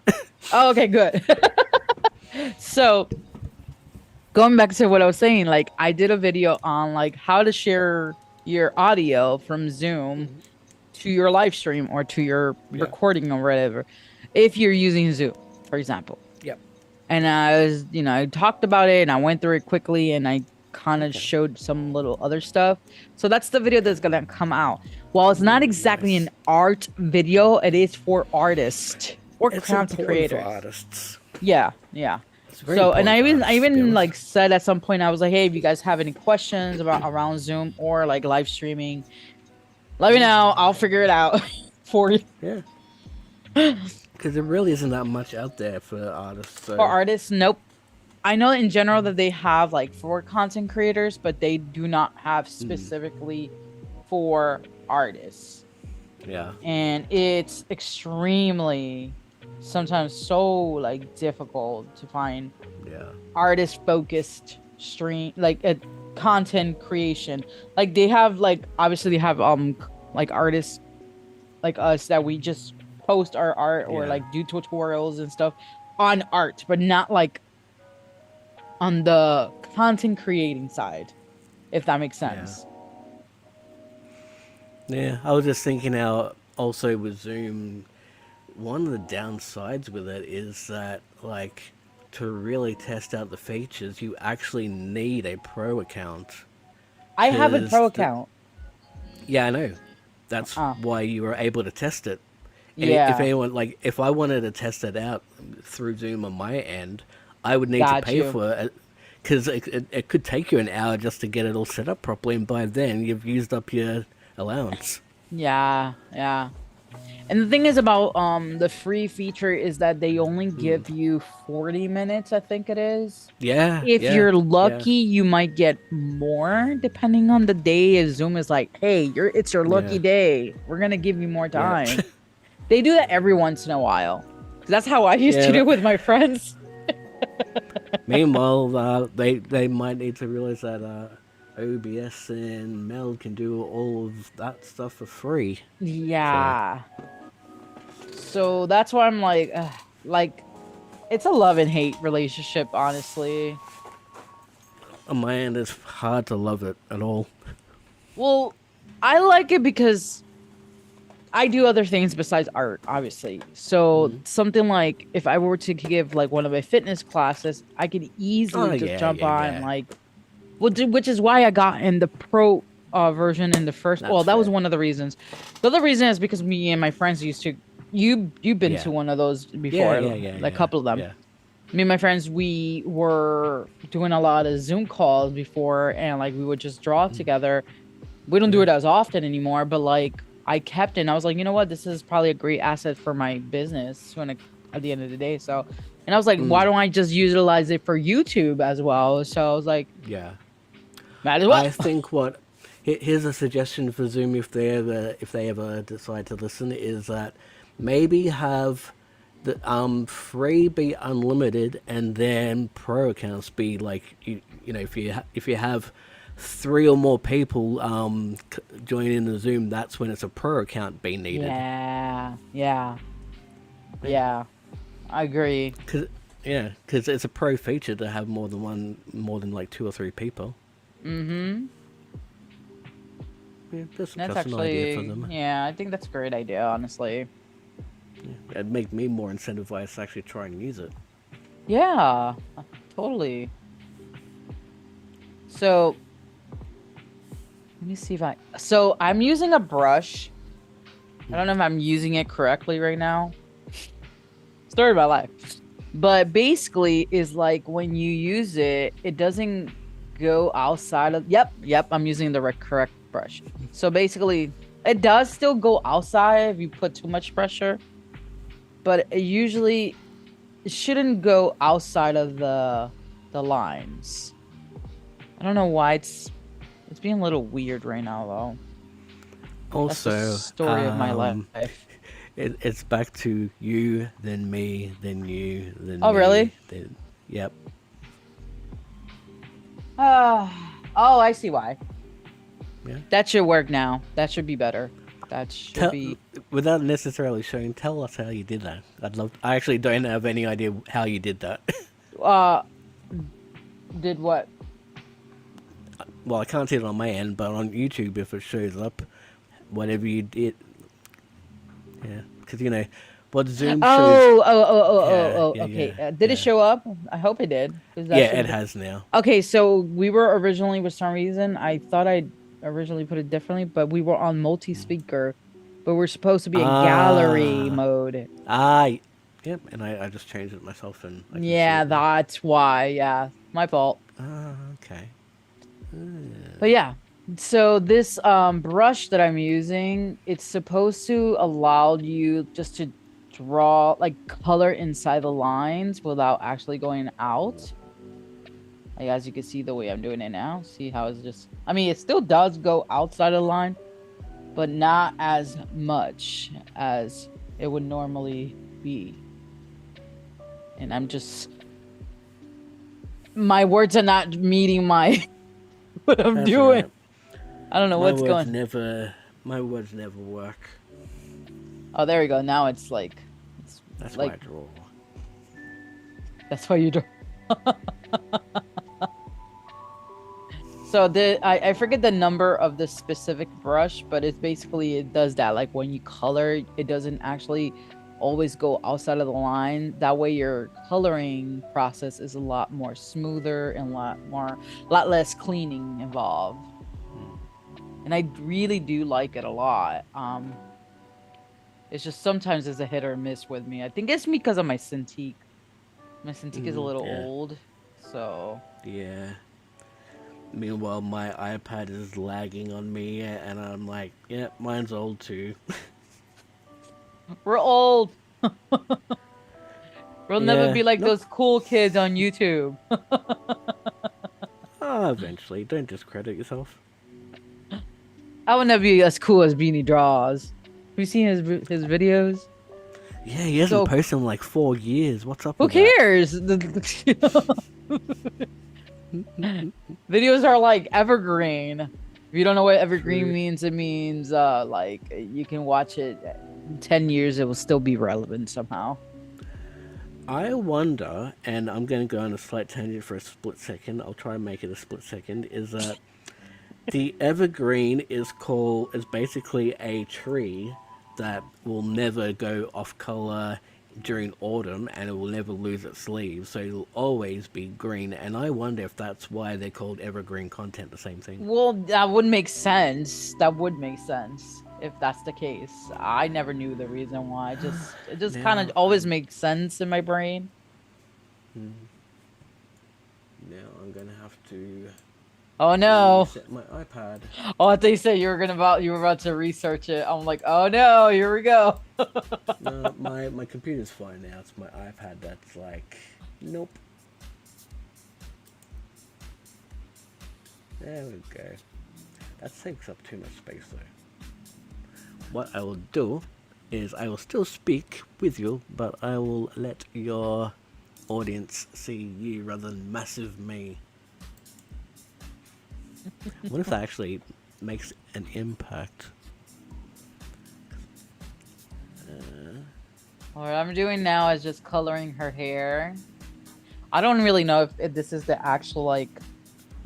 Oh, okay, good. So going back to what I was saying, like I did a video on like how to share your audio from Zoom to your live stream or to your Yeah. recording or whatever, if you're using Zoom, for example. Yep. And I was, I talked about it and I went through it quickly and I kind of Okay. showed some little other stuff. So that's the video that's gonna come out. While it's not exactly Nice. an art video, it is for artists or It's content important for creators. artists. Yeah, yeah. It's very So, and important for I artists, to be even honest. like said at some point, I was like, hey, if you guys have any questions about around Zoom or like live streaming, let me know. I'll figure it out for you. Yeah. Because there really isn't that much out there for artists. So. For artists, nope. I know in general that they have like for content creators, but they do not have specifically for artists. Yeah. And it's extremely sometimes so like difficult to find Yeah. artist focused stream like a content creation. Like they have like obviously they have like artists like us that we just post our art or Yeah. like do tutorials and stuff on art, but not like on the content creating side, if that makes sense. Yeah. I was just thinking how also with Zoom, one of the downsides with it is that like to really test out the features, you actually need a pro account. I have a 'Cause pro the- account. Yeah, I know. That's Uh, why you were able to test it. If yeah, anyone like, if I wanted to test it out through Zoom on my end, I would need to got pay you. for it because it could take you an hour just to get it all set up properly, and by then you've used up your allowance. Yeah, yeah. And the thing is about the free feature is that they only give you 40 minutes, I think it is. Yeah, If yeah, you're yeah, lucky, you might get more depending on the day. If Zoom is like, "Hey, it's your lucky yeah, day. We're going to give you more yeah, time." They do that every once in a while. 'Cause that's how I used to yeah. do with my friends. Meanwhile, they might need to realize that OBS and Meld can do all of that stuff for free. Yeah. So that's why I'm like, ugh, like it's a love and hate relationship, honestly. On my end, it's hard to love it at all. Well, I like it because I do other things besides art, obviously. So something like if I were to give like one of my fitness classes, I could easily Oh just yeah, jump yeah, on yeah. like, which is why I got in the pro version in the first. Well, That's that was fair. one of the reasons. The other reason is because me and my friends used to. You've been Yeah. to one of those Yeah, before, yeah, yeah, like a yeah, couple of them. yeah. Me and my friends, we were doing a lot of Zoom calls before, and like we would just draw together. We don't do it as often anymore, but like I kept it. And I was like, you know what, this is probably a great asset for my business at the end of the day. So, and I was like, why don't I just utilize it for YouTube as well? So I was like, Yeah. might as well. I think here's a suggestion for Zoom if they ever decide to listen is that maybe have the free be unlimited and then pro accounts be like you know if you have three or more people join in the Zoom, that's when it's a pro account being needed. Yeah, yeah, yeah. I agree. Because it's a pro feature to have more than like two or three people. Mm-hmm. Yeah, that's That's just an idea for actually, them. yeah, I think that's a great idea, honestly. It'd make me more incentivized to actually try and use it. Yeah, totally. So let me see if so I'm using a brush. I don't know if I'm using it correctly right now. Story of my life. But basically is like when you use it, it doesn't go outside of, yep, I'm using the correct brush. So basically it does still go outside if you put too much pressure, but it usually it shouldn't go outside of the lines. I don't know why it's being a little weird right now though. That's the Also, story of my life. it's back to you, then me, then you, then Oh, me, really? then. Yep. Oh, I see why. Yeah. That should work now. That should be better. That should Tell, be. without necessarily showing, tell us how you did that. I'd love. I actually don't have any idea how you did that. Uh, did what? Well, I can't see it on my end, but on YouTube, if it shows up, whatever you did, yeah, because what Zoom shows. Yeah, yeah, Okay. yeah, Did it yeah, show up? I hope it did, because that yeah. should It be. has now. Okay, so we were originally, for some reason, I thought I originally put it differently, but we were on multi-speaker, but we're supposed to be in gallery Ah, mode. ah, yep. And I just changed it myself, and I can see Yeah, it now. that's why. Yeah, my fault. Ah, okay. But yeah, so this brush that I'm using, it's supposed to allow you just to draw like color inside the lines without actually going out. Like as you can see the way I'm doing it now. See how it's just, I mean, it still does go outside of the line, but not as much as it would normally be. And I'm just, my words are not meeting my what I'm That's doing. alright. I don't know My what's words going. never. My words never work. Oh, there we go. Now it's That's why I like draw. that's why you draw. So I forget the number of the specific brush, but it's basically it does that. Like when you color, it doesn't actually always go outside of the line. That way your coloring process is a lot more smoother and a lot less cleaning involved. And I really do like it a lot. It's just sometimes it's a hit or miss with me. I think it's because of my Cintiq. My Cintiq is a little Yeah, old, so yeah. Meanwhile, my iPad is lagging on me, and I'm like, yeah, mine's old too. we're old. We'll never Yeah, be like nope. those cool kids on YouTube. Ah, eventually. Don't discredit yourself. I would never be as cool as Beanie Draws. Have you seen his videos? Yeah, he hasn't So posted in like 4 years. What's up who with that? cares? Videos are like evergreen. If you don't know what evergreen True. means, it means like you can watch it in 10 years, it will still be relevant somehow. I wonder, and I'm going to go on a slight tangent for a split second. I'll try and make it a split second. Is that the evergreen is basically a tree that will never go off color during autumn, and it will never lose its leaves, so it'll always be green. And I wonder if that's why they're called evergreen content, the same thing. Well, that would make sense. That would make sense if that's the case. I never knew the reason why. It just kind of Now always I'm makes sense in my brain. now I'm gonna have to Oh no. reset my iPad. Oh, I thought you said you were about to research it. I'm like, oh no, here we go. No, my computer's fine now. It's my iPad that's like, nope. There we go. That takes up too much space though. What I will do is I will still speak with you, but I will let your audience see you rather than massive me. What if that actually makes an impact? What I'm doing now is just coloring her hair. I don't really know if this is the actual like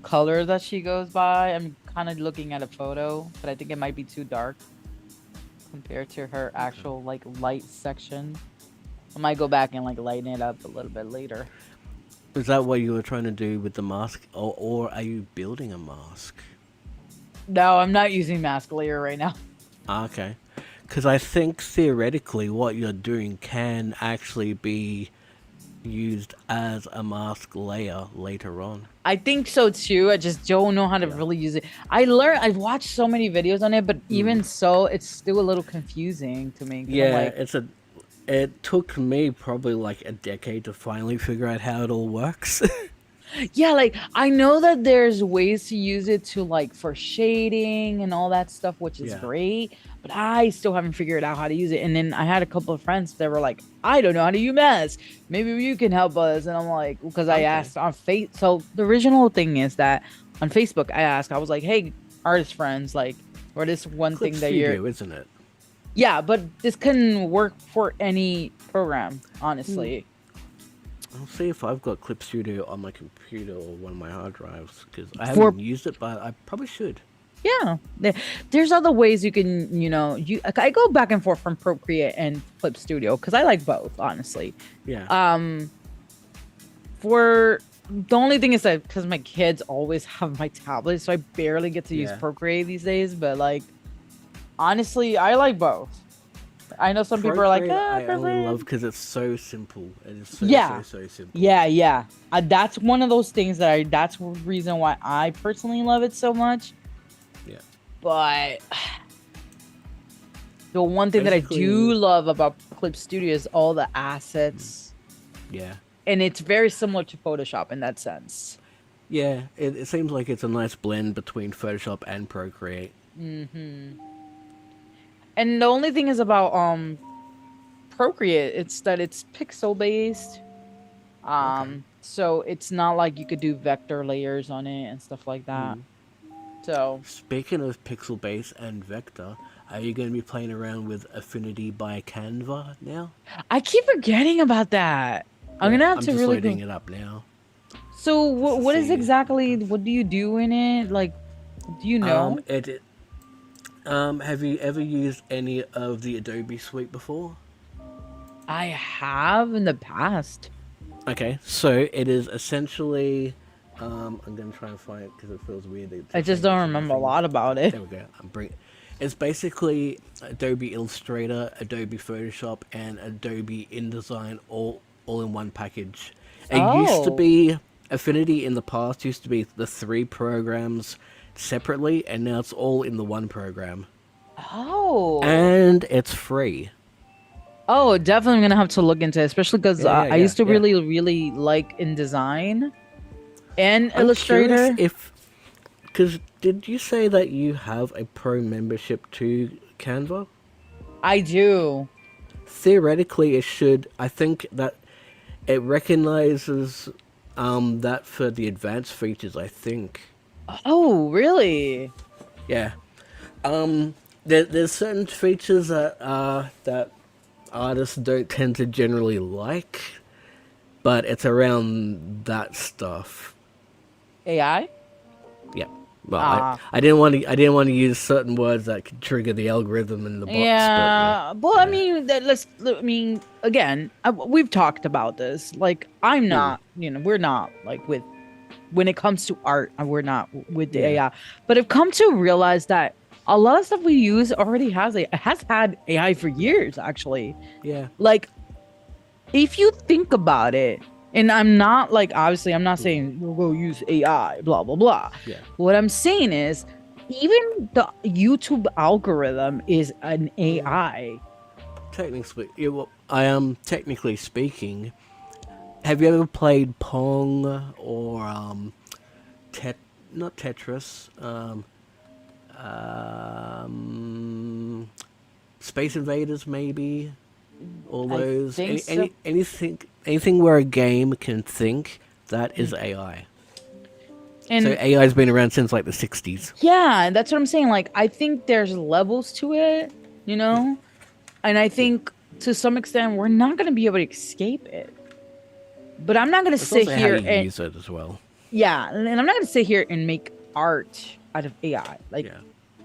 color that she goes by. I'm kind of looking at a photo, but I think it might be too dark compared to her Okay. actual like light section. I might go back and like lighten it up a little bit later. Is that what you were trying to do with the mask, or are you building a mask? No, I'm not using mask layer right now. Ah, okay. Because I think theoretically what you're doing can actually be used as a mask layer later on. I think so too. I just don't know how to Yeah. really use it. I've watched so many videos on it, but even so, it's still a little confusing to me because I'm Yeah, like, it took me probably like a decade to finally figure out how it all works. yeah, like I know that there's ways to use it to like for shading and all that stuff, which is Yeah. great, but I still haven't figured out how to use it. And then I had a couple of friends that were like, I don't know how to use Mask. Maybe you can help us. And I'm like, because I Okay. asked on Face. So the original thing is that on Facebook, I asked, I was like, hey, artist friends, like, what is one Clip thing that you're, Studio, isn't it? yeah, but this couldn't work for any program, honestly. I'll see if I've got Clip Studio on my computer or one of my hard drives because I For haven't used it, but I probably should. Yeah, there's other ways you can, I go back and forth from Procreate and Clip Studio because I like both, honestly. Yeah. Um, for the only thing is that because my kids always have my tablet, so I barely get to use Yeah. Procreate these days. But like, honestly, I like both. I know some people are like, Procreate I only Procreate. love because it's so simple. It is so Yeah, so simple. yeah. That's one of those things that that's the reason why I personally love it so much. Yeah. But the one thing that I do Basically- love about Clip Studio is all the assets, Yeah. and it's very similar to Photoshop in that sense. Yeah. It seems like it's a nice blend between Photoshop and Procreate. And the only thing is about Procreate, it's that it's pixel based. So it's not like you could do vector layers on it and stuff like that. So Speaking of pixel base and vector, are you going to be playing around with Affinity by Canva now? I keep forgetting about that. I'm gonna have I'm to just really loading go. it up now. So what is See. exactly what do you do in it? Like, do you know? Have you ever used any of the Adobe Suite before? I have in the past. Okay, so it is essentially. I'm gonna try and find it because it feels weird. I just don't remember a lot about it. There we go. It's basically Adobe Illustrator, Adobe Photoshop, and Adobe InDesign all in one package. It used to Oh. be Affinity in the past used to be the three programs separately, and now it's all in the one program, Oh. and it's free. Oh, definitely gonna have to look into it, especially because I used to Yeah. really like InDesign and I'm Illustrator. curious if, because did you say that you have a pro membership to Canva? I do. Theoretically, it should. I think that it recognizes that for the advanced features. I think. Oh, really? Yeah. There's certain features that artists don't tend to generally like, but it's around that stuff. AI? Yeah. Well, Ah. I didn't want to. I didn't want to use certain words that could trigger the algorithm and the bots. Yeah. Well, I yeah. mean, I mean, again, we've talked about this. Like, I'm not, we're not like with when it comes to art, we're not with the Yeah. AI. But I've come to realize that a lot of stuff we use already has had AI for years, actually. Yeah. Like, if you think about it, and I'm not like, obviously, I'm not saying we'll go use AI, blah, blah, blah. Yeah. What I'm saying is, even the YouTube algorithm is an AI. Technically, yeah, well, I am technically speaking. Have you ever played Pong or not Tetris, Space Invaders maybe? All I those think so. anything where a game can think, that is AI. And So AI's been around since like the 60s. yeah, that's what I'm saying. Like, I think there's levels to it, and I think to some extent we're not going to be able to escape it. But I'm not going to It's sit also here how you and use it as well. yeah, and I'm not going to sit here and make art out of AI. Like, Yeah.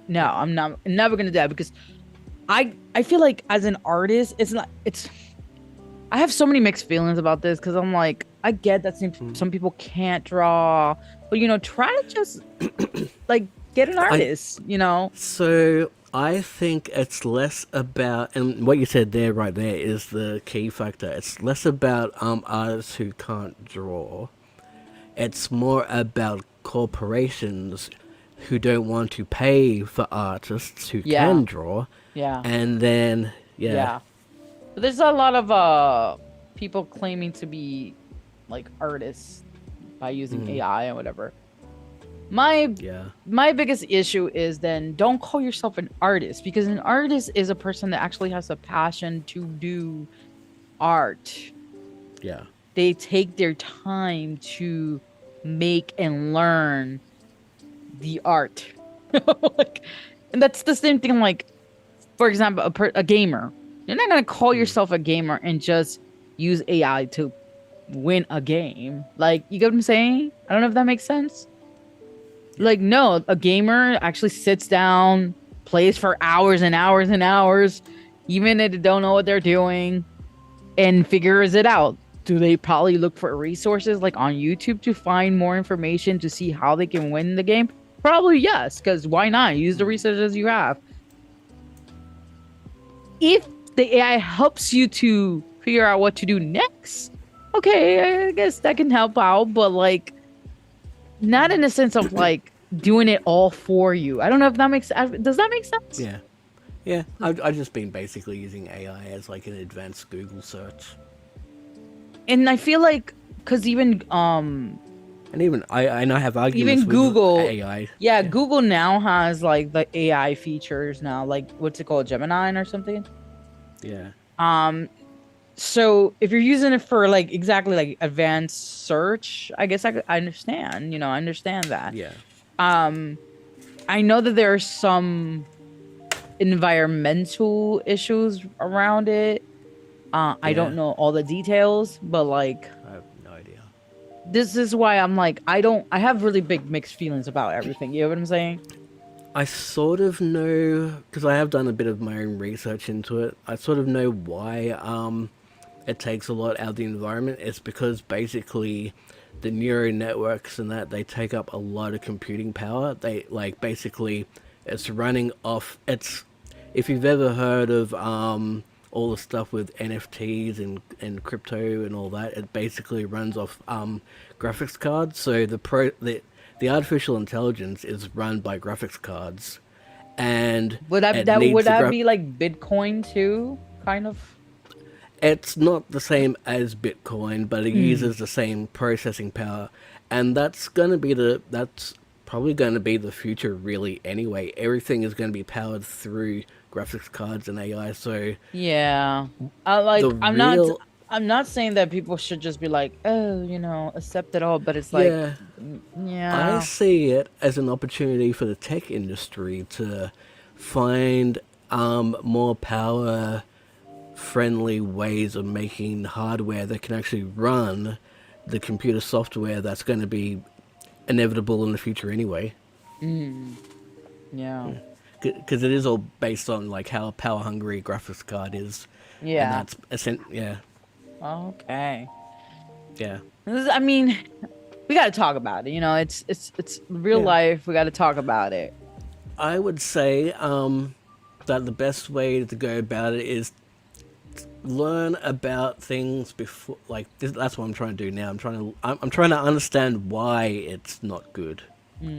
no, I'm never going to do that because I feel like as an artist, it's not. I have so many mixed feelings about this because I'm like, I get that Mm. some people can't draw, but try to just like get an I artist. So I think it's less about, and what you said there, right there, is the key factor. It's less about artists who can't draw. It's more about corporations who don't want to pay for artists who Yeah, can draw, yeah, and then yeah, yeah. But there's a lot of people claiming to be like artists by using mm, AI and whatever. My yeah, my biggest issue is then don't call yourself an artist because an artist is a person that actually has a passion to do art. yeah, They take their time to make and learn the art. Like, and that's the same thing like for example a gamer. You're not going to call mm, yourself a gamer and just use AI to win a game. Like, you get what I'm saying? I don't know if that makes sense. yeah, Like, no, a gamer actually sits down, plays for hours and hours and hours, even if they don't know what they're doing, and figures it out. Do they probably look for resources like on YouTube to find more information to see how they can win the game? Probably yes, because why not? Use the mm, resources you have. If the AI helps you to figure out what to do next, okay, I guess that can help out, but like not in the sense of like doing it all for you. I don't know if that makes does that make sense? yeah. Yeah, I've just been basically using AI as like an advanced Google search. And I feel like because And even I know I have arguments even with Google, AI. yeah, Yeah, Google now has like the AI features now, like what's it called, Gemini or something. yeah, Um, so if you're using it for like exactly like advanced search, I guess I understand. I understand that. yeah, Um, I know that there are some environmental issues around it. I yeah. don't know all the details, but like I have no idea. this is why I'm like I have really big mixed feelings about everything. You know what I'm saying? I sort of know because I have done a bit of my own research into it. I sort of know why it takes a lot out of the environment. It's because basically the neural networks and that they take up a lot of computing power. They like basically it's running off. It's if you've ever heard of all the stuff with NFTs and crypto and all that, it basically runs off graphics cards. So the artificial intelligence is run by graphics cards, and it Would needs the that graph. be like Bitcoin too? Kind of. It's not the same as Bitcoin, but it Mm. uses the same processing power, and that's probably going to be the future, really. Anyway, everything is going to be powered through graphics cards and AI. So Yeah. I the like real, I'm not saying that people should just be like, "Oh, accept it all," but it's like yeah, I yeah. see it as an opportunity for the tech industry to find more power friendly ways of making hardware that can actually run the computer software that's going to be inevitable in the future anyway. Mm, yeah. Because it is all based on like how power hungry a graphics card is, and Yeah. yeah, Okay. yeah, I mean, we got to talk about it. It's real yeah. life. We got to talk about it. I would say that the best way to go about it is learn about things before that's what I'm trying to do now. I'm trying to understand why it's not good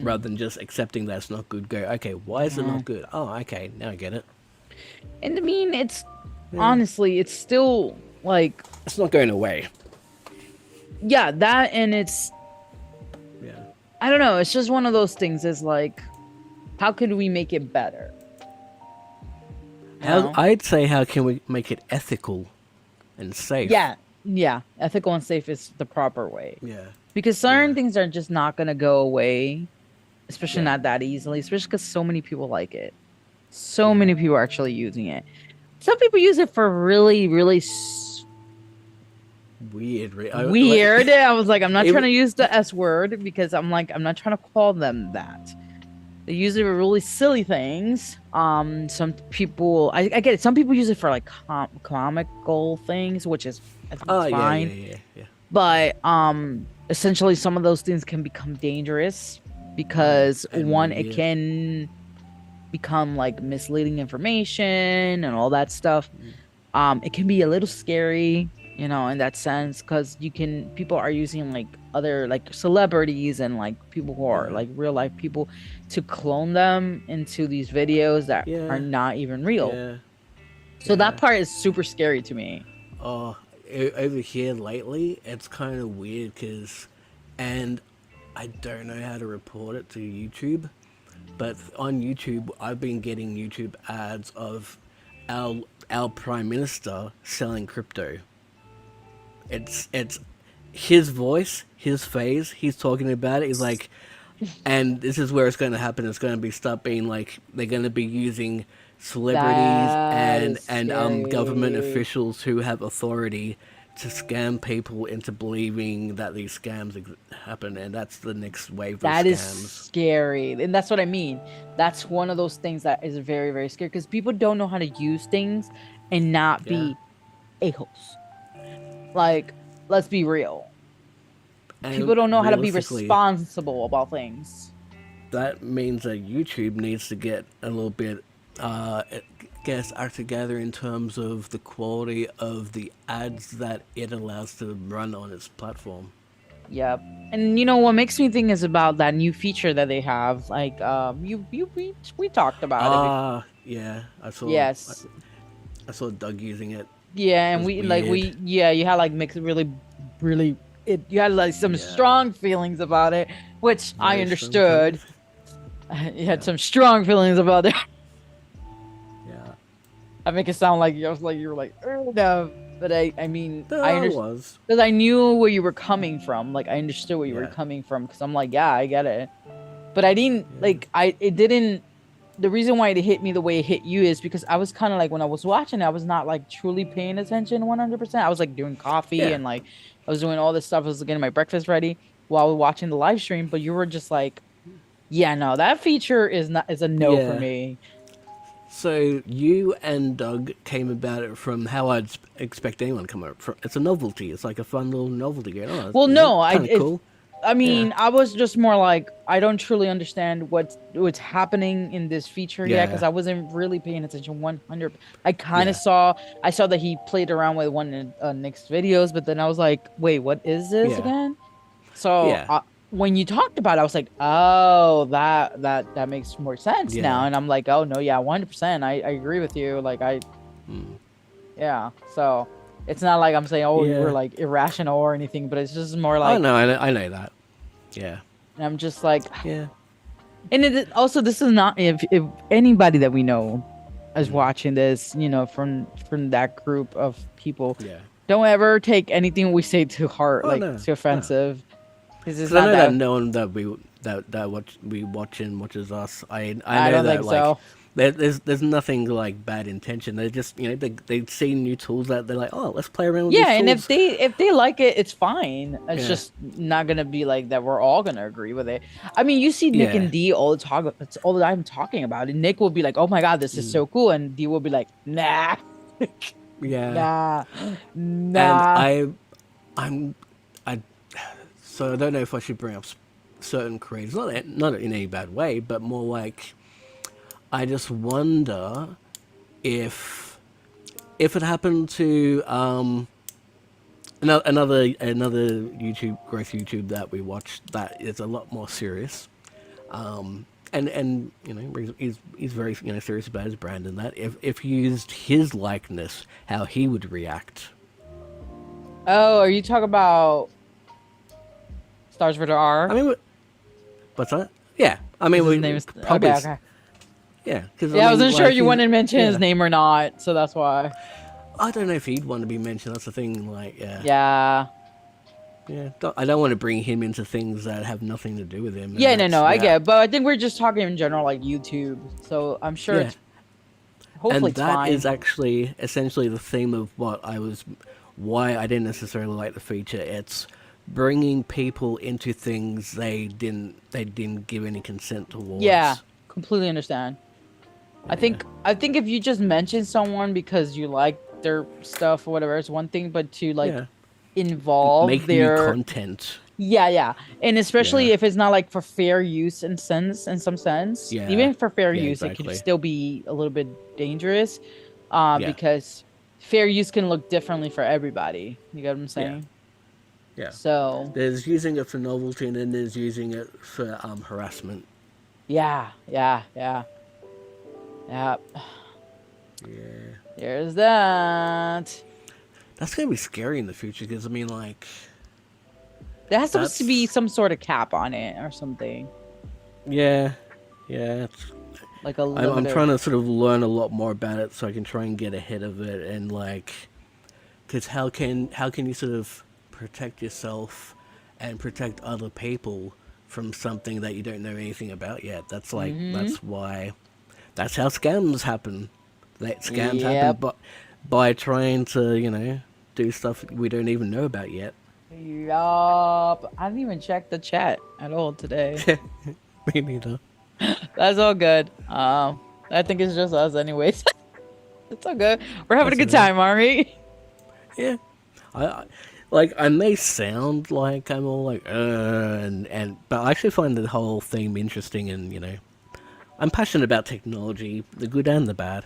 rather Mm, than just accepting that it's not good. Go, okay, why is it yeah. not good? Oh, okay, now I get it. And I mean, it's Yeah, honestly, it's still like, it's not going away. yeah, that, and it's, Yeah, I don't know. It's just one of those things. Is like, how could we make it better? You how know? I'd say how can we make it ethical and safe? Yeah, yeah. Ethical and safe is the proper way Yeah, because certain yeah, things are just not gonna go away, especially yeah, not that easily. Especially because so many people like it. So yeah. many people are actually using it. Some people use it for really, really Weird. weird. I was like, I'm not trying Even to use the S word because I'm like, I'm not trying to call them that. They use it for really silly things. Some people, I get it. Some people use it for like comical things, which is I think Oh it's yeah, yeah, fine. yeah, yeah. But essentially some of those things can become dangerous Right. because And one, it weird. can become like misleading information and all that stuff. It can be a little scary, in that sense, because people are using like other like celebrities and like people who are Yeah. like real life people to clone them into these videos that are Yeah. not even real. Yeah. So that Yeah. part is super scary to me. Oh, over here lately, it's kind of weird because, and I don't know how to report it to YouTube, but on YouTube, I've been getting YouTube ads of our our prime minister selling crypto. It's his voice, his face. He's talking about it. He's like, and this is where it's going to happen. It's going to be start being like they're going to be using celebrities That and is government scary. officials who have authority to scam people into believing that these scams happen, and that's the next wave of That is scams. scary. And that's what I mean. That's one of those things that is very, very scary because people don't know how to use things and not Yeah, be a-holes. Like, let's be real. People and don't know how to be realistically, responsible about things. that means that YouTube needs to get a little bit, guess, act together in terms of the quality of the ads that it allows to run on its platform. Yep. And what makes me think is about that new feature that they have. Like, we talked about it before. Yeah, Yes. I saw Doug using it. Yeah, It and was weird. you had like mixed really, really, you had like some Yeah, strong feelings about it, which I very strong understood. feelings. You had Yeah, some strong feelings about it. yeah. I make it sound like you were like, no, but I mean, There I I understand was. because I knew where you were coming from. Like, I understood where you were Yeah, coming from because I'm like, yeah, I get it. But I didn't yeah, like, it didn't. The reason why it hit me the way it hit you is because I was kind of like when I was watching, I was not like truly paying attention 100%. I was like doing coffee yeah, and like I was doing all this stuff. I was getting my breakfast ready while watching the live stream. But you were just like, yeah, no, that feature is a no for yeah. me. So you and Doug came about it from how I'd expect anyone to come up. From. It's a novelty. It's like a fun little novelty game. Oh, Well, no, kind of cool. I Yeah, mean, I was just more like I don't truly understand what's happening in this feature yet because yeah, I wasn't really paying attention 100. I kind of yeah, saw that he played around with one of Nick's videos, but then I was like, wait, what is this yeah, again? So yeah, when you talked about it, I was like, oh, that makes more sense now, yeah. and I'm like, oh no, yeah, 100%, I agree with you. Like yeah, so it's not like I'm saying, oh, you were Yeah. like irrational or anything, but it's just more Oh like. no, I know that. Yeah, And I'm just like, yeah, and also this is not if anybody that we know is watching this, from that group of people, yeah. don't ever take anything we say to heart, Oh like no, too no. offensive, because it's Because I not know that that. no one that we watch and watches us. I I know don't think that like so. there's nothing like bad intention. They just they see new tools that they're like, oh, let's play around with these Yeah, and if tools. they like it, it's fine. It's Yeah, just not gonna be like that. We're all gonna agree with it. I mean, you see Nick yeah, and D all the talk. It's all the time talking about it. Nick will be like, "Oh my god, this is so cool," and D will be like, "Nah, yeah. nah, And nah." I'm I so I don't know if I should bring up certain creators, not in any bad way, but more like I just wonder if it happened to another YouTube growth YouTube that we watched that is a lot more serious. And he's very serious about his brand and that if he used his likeness, how he would react. Oh, are you talking about Stars Rated I R? mean, what's that? Yeah, I mean Is his we name is probably okay, okay. yeah because I Yeah, I mean wasn't sure like you he's wanted to mention his yeah. name or not, so that's why. I don't know if he'd want to be mentioned. That's the thing. Like yeah, Yeah. yeah. I don't want to bring him into things that have nothing to do with him, and Yeah, no, that's no, I where get it. But I think we're just talking in general, like YouTube. So I'm sure yeah. it's hopefully And it's that is fine. actually essentially the theme of why I didn't necessarily like the feature. It's bringing people into things they didn't give any consent Yeah, towards. completely understand. Yeah, I think if you just mention someone because you like their stuff or whatever is one thing, but to like Yeah. involve Make new their content. yeah, and Yeah. especially if it's not like for fair use in some sense, Yeah. even for fair Yeah, use, it could exactly. still be a little bit dangerous, Yeah. because fair use can look differently for everybody. You get what I'm Yeah. saying? Yeah. So There's using it for novelty and then there's using it for harassment. yeah. Yeah. There's that. That's gonna be scary in the future because I mean, like, There has supposed to be that's some sort of cap on it or something, yeah, yeah. like a I'm limited. trying to sort of learn a lot more about it so I can try and get ahead of it and like, because how can you sort of protect yourself and protect other people from something that you don't know anything about yet? That's like Mm-hmm. that's how scams happen. That scams happen, Yep. but by trying to do stuff we don't even know about yet. Yup. I didn't even check the chat at all today. Me neither. That's all good. I think it's just us anyways. It's all good. We're having a That's good alright. time, aren't we? Yeah, I like I may sound like I'm all like but I actually find the whole theme interesting and I'm passionate about technology, the good and the bad.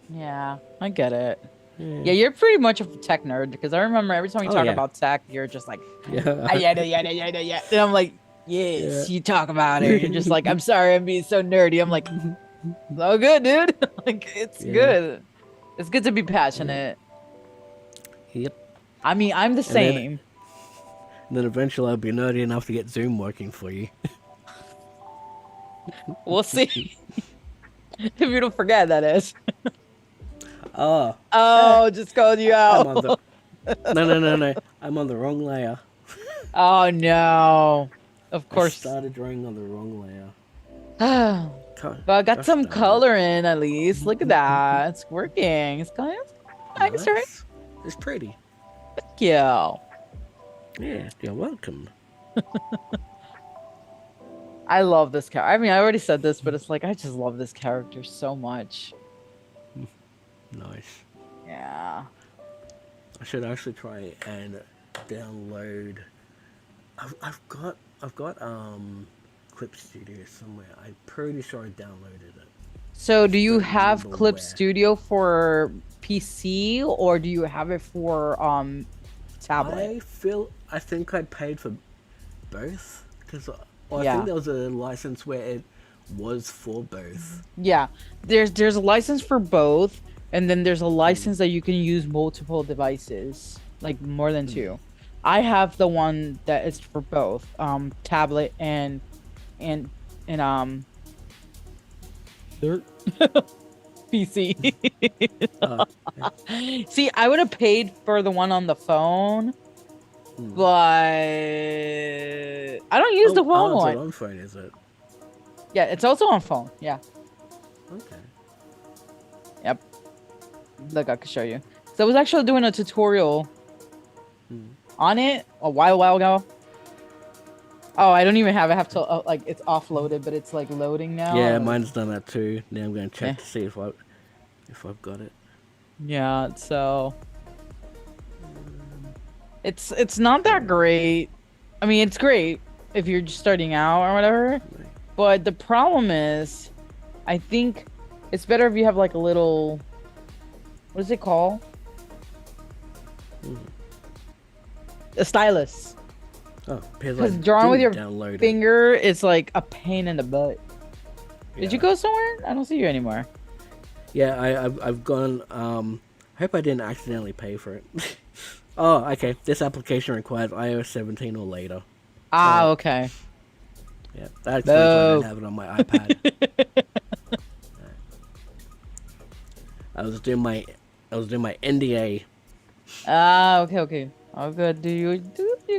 Yeah, I get it. Yeah. Yeah, you're pretty much a tech nerd because I remember every time you Oh talk yeah. about tech, you're just like, ah, Yeah. yeah. And I'm like, Yeah. yes, you talk about it. You're just like, I'm sorry, I'm being so nerdy. I'm like, it's all good, dude. Like, it's Yeah. good. It's good to be Yeah. passionate. Yep. I mean, I'm the And then same. eventually I'll be nerdy enough to get Zoom working for you. We'll see if you don't forget that is. Oh. Oh, just called you I'm out. on the no. I'm on the wrong layer. Oh no. Of I course. started drawing on the wrong layer. Well, I got Gosh some darn it. color in at least. Look at that. It's working. It's kind of nice, right? Nice. It's pretty. Thank you. Yeah, you're welcome. I love this character. I mean, I already said this, but it's like I just love this character so much. Nice. Yeah. I should actually try and download. I've got Clip Studio somewhere. I'm pretty sure I downloaded it. So, I do just you don't have remember Clip where. Studio for PC or do you have it for tablet? I think I paid for both because I think Yeah. there was a license where it was for both. Yeah. There's a license for both, and then there's a license that you can use multiple devices, like more than two. I have the one that is for both, tablet and and Dirt. PC. Uh, See, I would have paid for the one on the phone, but I don't use the phone it's one. on phone, is it? Yeah, it's also on phone. Yeah. Okay. Yep. Look, I can show you. So I was actually doing a tutorial on it a while ago. Oh, I don't even have it. I have to like it's offloaded, but it's like loading now. Yeah, Like, mine's done that too. Now I'm going to check eh. to see if I've got it. Yeah, so it's not that great. I mean, it's great if you're just starting out or whatever. But the problem is, I think it's better if you have like a little, what is it called? A stylus. Oh, because Because drawing with your download finger is like a pain in the butt. it. Did you Yeah. go somewhere? I don't see you anymore. Yeah, I've gone. I hope I didn't accidentally pay for it. Oh, okay. This application requires iOS 17 or later. Ah, Oh. okay. Yeah, that explains why I don't No. have it on my iPad. I was doing my NDA. Ah, okay. Oh, good. You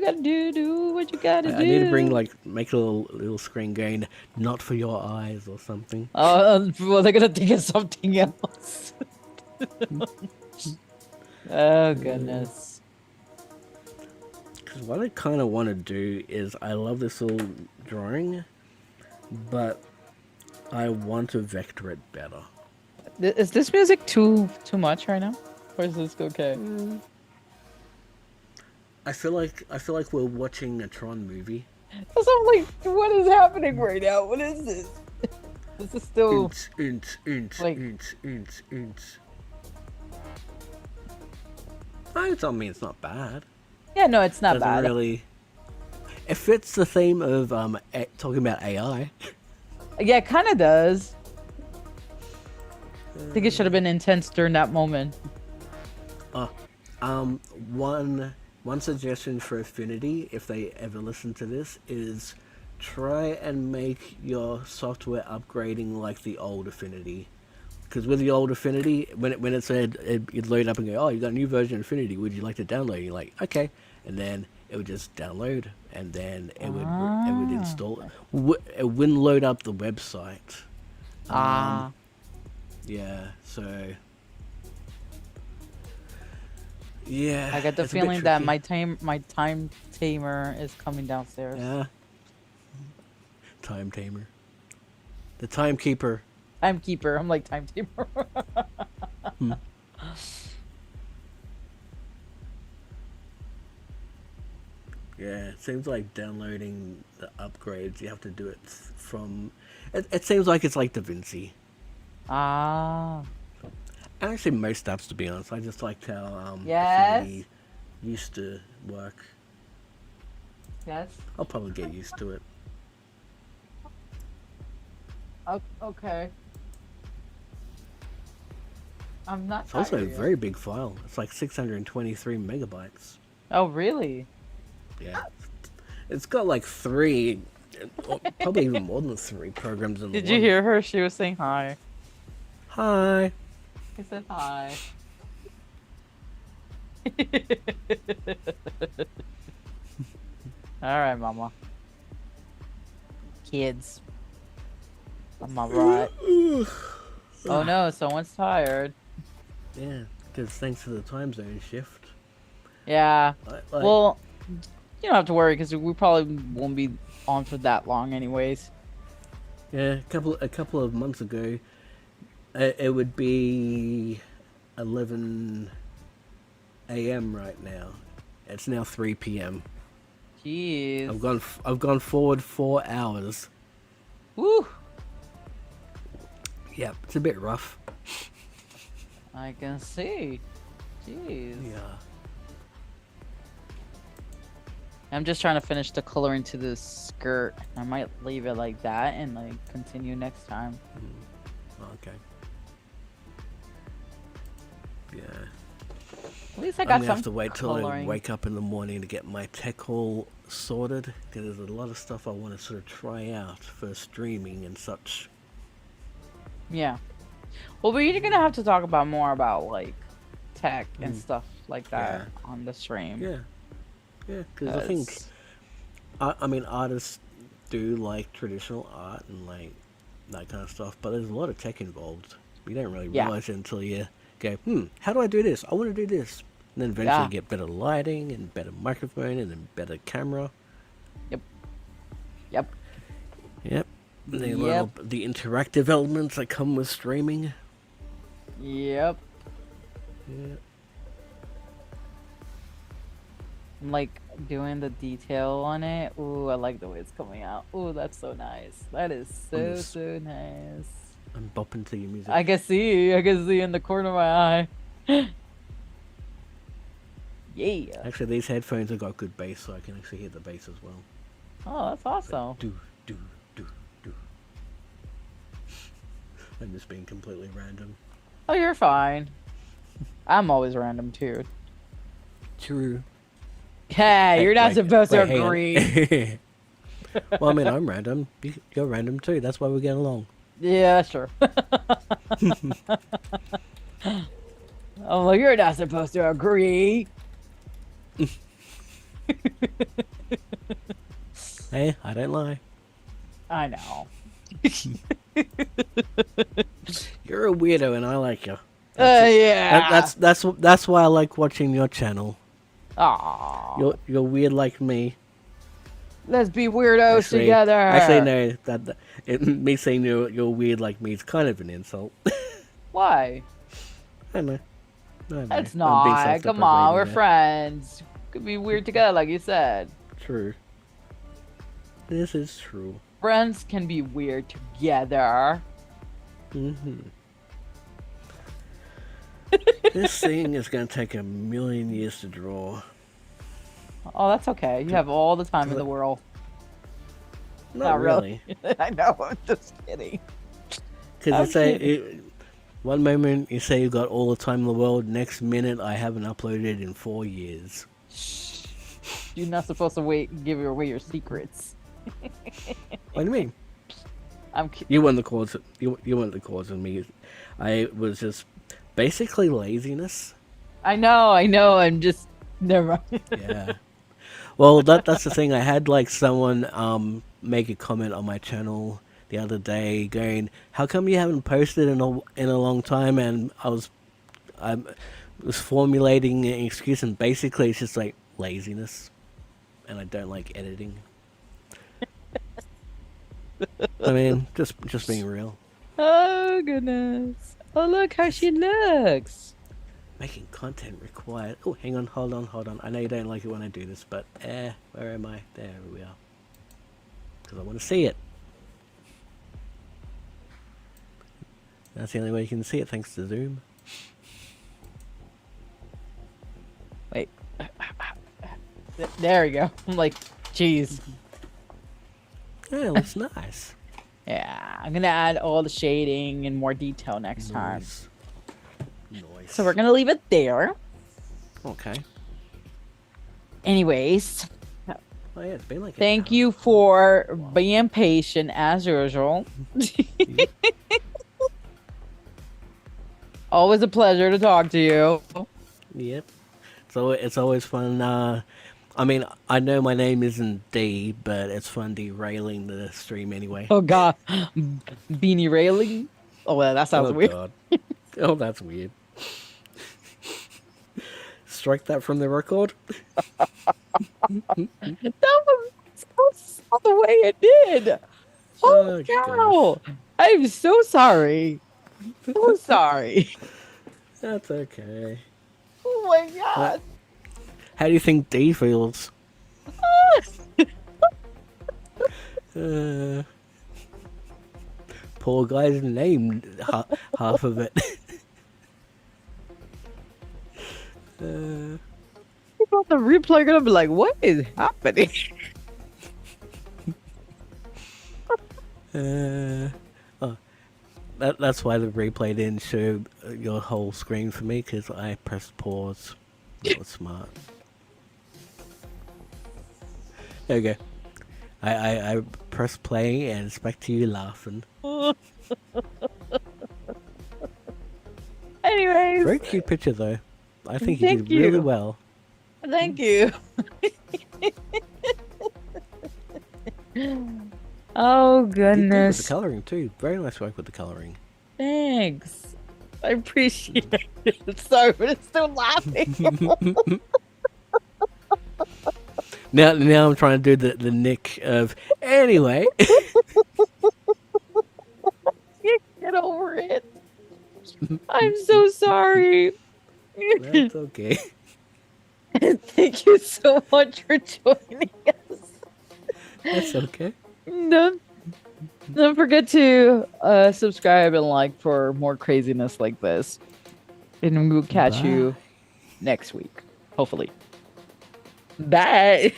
gotta do what you gotta I do. need to bring make a little screen going, not for your eyes or something. Well, they're gonna think of something else. Oh goodness. Because what I kind of want to do is, I love this little drawing, but I want to vector it better. Is this music too much right now? Or is this okay? I feel like we're watching a Tron movie. So I'm like, what is happening right now? What is this? This is still like, I don't mean it's not bad. yeah, no, it's not Doesn't bad. really. It fits the theme of talking about AI. Yeah, it kind of does. I think it should have been intense during that moment. One suggestion for Affinity, if they ever listen to this, is try and make your software upgrading like the old Affinity. Because with the old Affinity, when it said you'd load up and go, oh, you got a new version of Affinity, would you like to download? And you're like, okay, and then it would just download, and then it would install. It wouldn't load up the website. Yeah, so yeah. I get the it's a bit feeling that tricky. my time tamer is coming downstairs. Yeah. Time tamer. The timekeeper. Timekeeper. I'm like time tamer. Yeah, it seems like downloading the upgrades, you have to do it from. It seems like it's like DaVinci. Ah. And actually, most apps, to be honest. I just liked how Yes. Affinity used to work. Yes. I'll probably get used to it. Okay. I'm not It's also a tired yet. very big file. It's like 623 megabytes. Oh, really? Yeah. It's got like three, or probably even more than three programs in the Did you one. hear her? She was saying hi. Hi. I said hi. All right, mama. Kids. Am I right? Oh no, someone's tired. Yeah, because thanks to the time zone shift. Yeah. Like, Well, you don't have to worry because we probably won't be on for that long, anyways. yeah, a couple of months ago, it would be 11 a.m. right now. It's now 3 p.m. Jeez. I've gone forward 4 hours. Woo. Yep, it's a bit rough. I can see. Jeez. Yeah. I'm just trying to finish the coloring to this skirt. I might leave it like that and like continue next time. Okay. Yeah. At least I I'm got gonna some have to wait till I coloring. wake up in the morning to get my tech all sorted. Because there's a lot of stuff I want to sort of try out for streaming and such. Yeah. Well, we're gonna have to talk about more about like tech and stuff like that on the stream. Yeah. Yeah, because I think, I mean, artists do like traditional art and like that kind of stuff, but there's a lot of tech involved. You don't really realize it until you go, how do I do this? I want to do this. And then eventually get better lighting and better microphone and then better camera. Yep. Yep. Yep. And then the interactive elements that come with streaming. Yep. Yeah. I'm like doing the detail on it. Ooh, I like the way it's coming out. Ooh, that's so nice. That is so nice. I'm bopping to your music. I can see in the corner of my eye. Yeah. Actually, these headphones have got good bass, so I can actually hear the bass as well. Oh, that's awesome. Like, do. I'm just being completely random. Oh, you're fine. I'm always random too. True. Hey, you're not supposed to agree. Well, I mean, I'm random. You're random too. That's why we get along. Yeah, sure. Oh, well, you're not supposed to agree. Hey, I don't lie. I know. You're a weirdo, and I like you. Yeah. That's why I like watching your channel. Aww. You're weird like me. Let's be weirdos together. Actually, no. Me saying you're weird like me is kind of an insult. Why? I don't know. I know. It's I'm being not. Come on, we're self-deprecating there. friends. Could be weird together, like you said. True. This is true. Friends can be weird together. This thing is going to take a million years to draw. Oh, that's okay. You have all the time in the world. Not really. I know. I'm just kidding. Because one moment you say you got all the time in the world, next minute I haven't uploaded in 4 years. Shh. You're not supposed to give away your secrets. What do you mean? I'm kidding. You weren't the cause. You weren't the cause of me. I was just basically laziness. I know. I'm just never mind. Yeah. Well, that's the thing. I had like someone make a comment on my channel the other day, going, "How come you haven't posted in a long time?" And I was formulating an excuse, and basically it's just like laziness, and I don't like editing. I mean, just being real. Oh goodness. Oh look how she looks. Making content required. Oh, hang on, hold on. I know you don't like it when I do this, but where am I? There we are. Because I want to see it. That's the only way you can see it, thanks to Zoom. Wait. There we go. I'm like, jeez. Yeah, it looks nice. Yeah, I'm gonna add all the shading and more detail next time. Nice. So we're gonna leave it there. Okay. Anyways, Oh yeah, it's been like. thank you for being patient as usual. Always a pleasure to talk to you. Yep. So it's always fun. I mean, I know my name isn't D, but it's fun derailing the stream anyway. Oh god, beanie railing. Oh well, that sounds weird. God. Oh, that's weird. Strike that from the record. That was not the way it did. Oh cow! Gosh. I'm so sorry. So sorry. That's okay. Oh my god. How do you think D feels? Poor guy's name, half of it. People on the replay are gonna be like, "What is happening?" That's why the replay didn't show your whole screen for me, because I pressed pause. That was smart. There we go. I pressed play and it's back to you laughing. Anyways, Very cute picture though. I think you Thank did really you. well. Thank you. Oh You did good with the goodness. colouring too. Very nice work with the colouring. Thanks. I appreciate it. Sorry, but it's still laughing. Now I'm trying to do the nick of anyway. Get over it. I'm so sorry. That's okay. Thank you so much for joining us. That's okay. Don't forget to subscribe and like for more craziness like this. And we'll catch you next week, hopefully. Bye.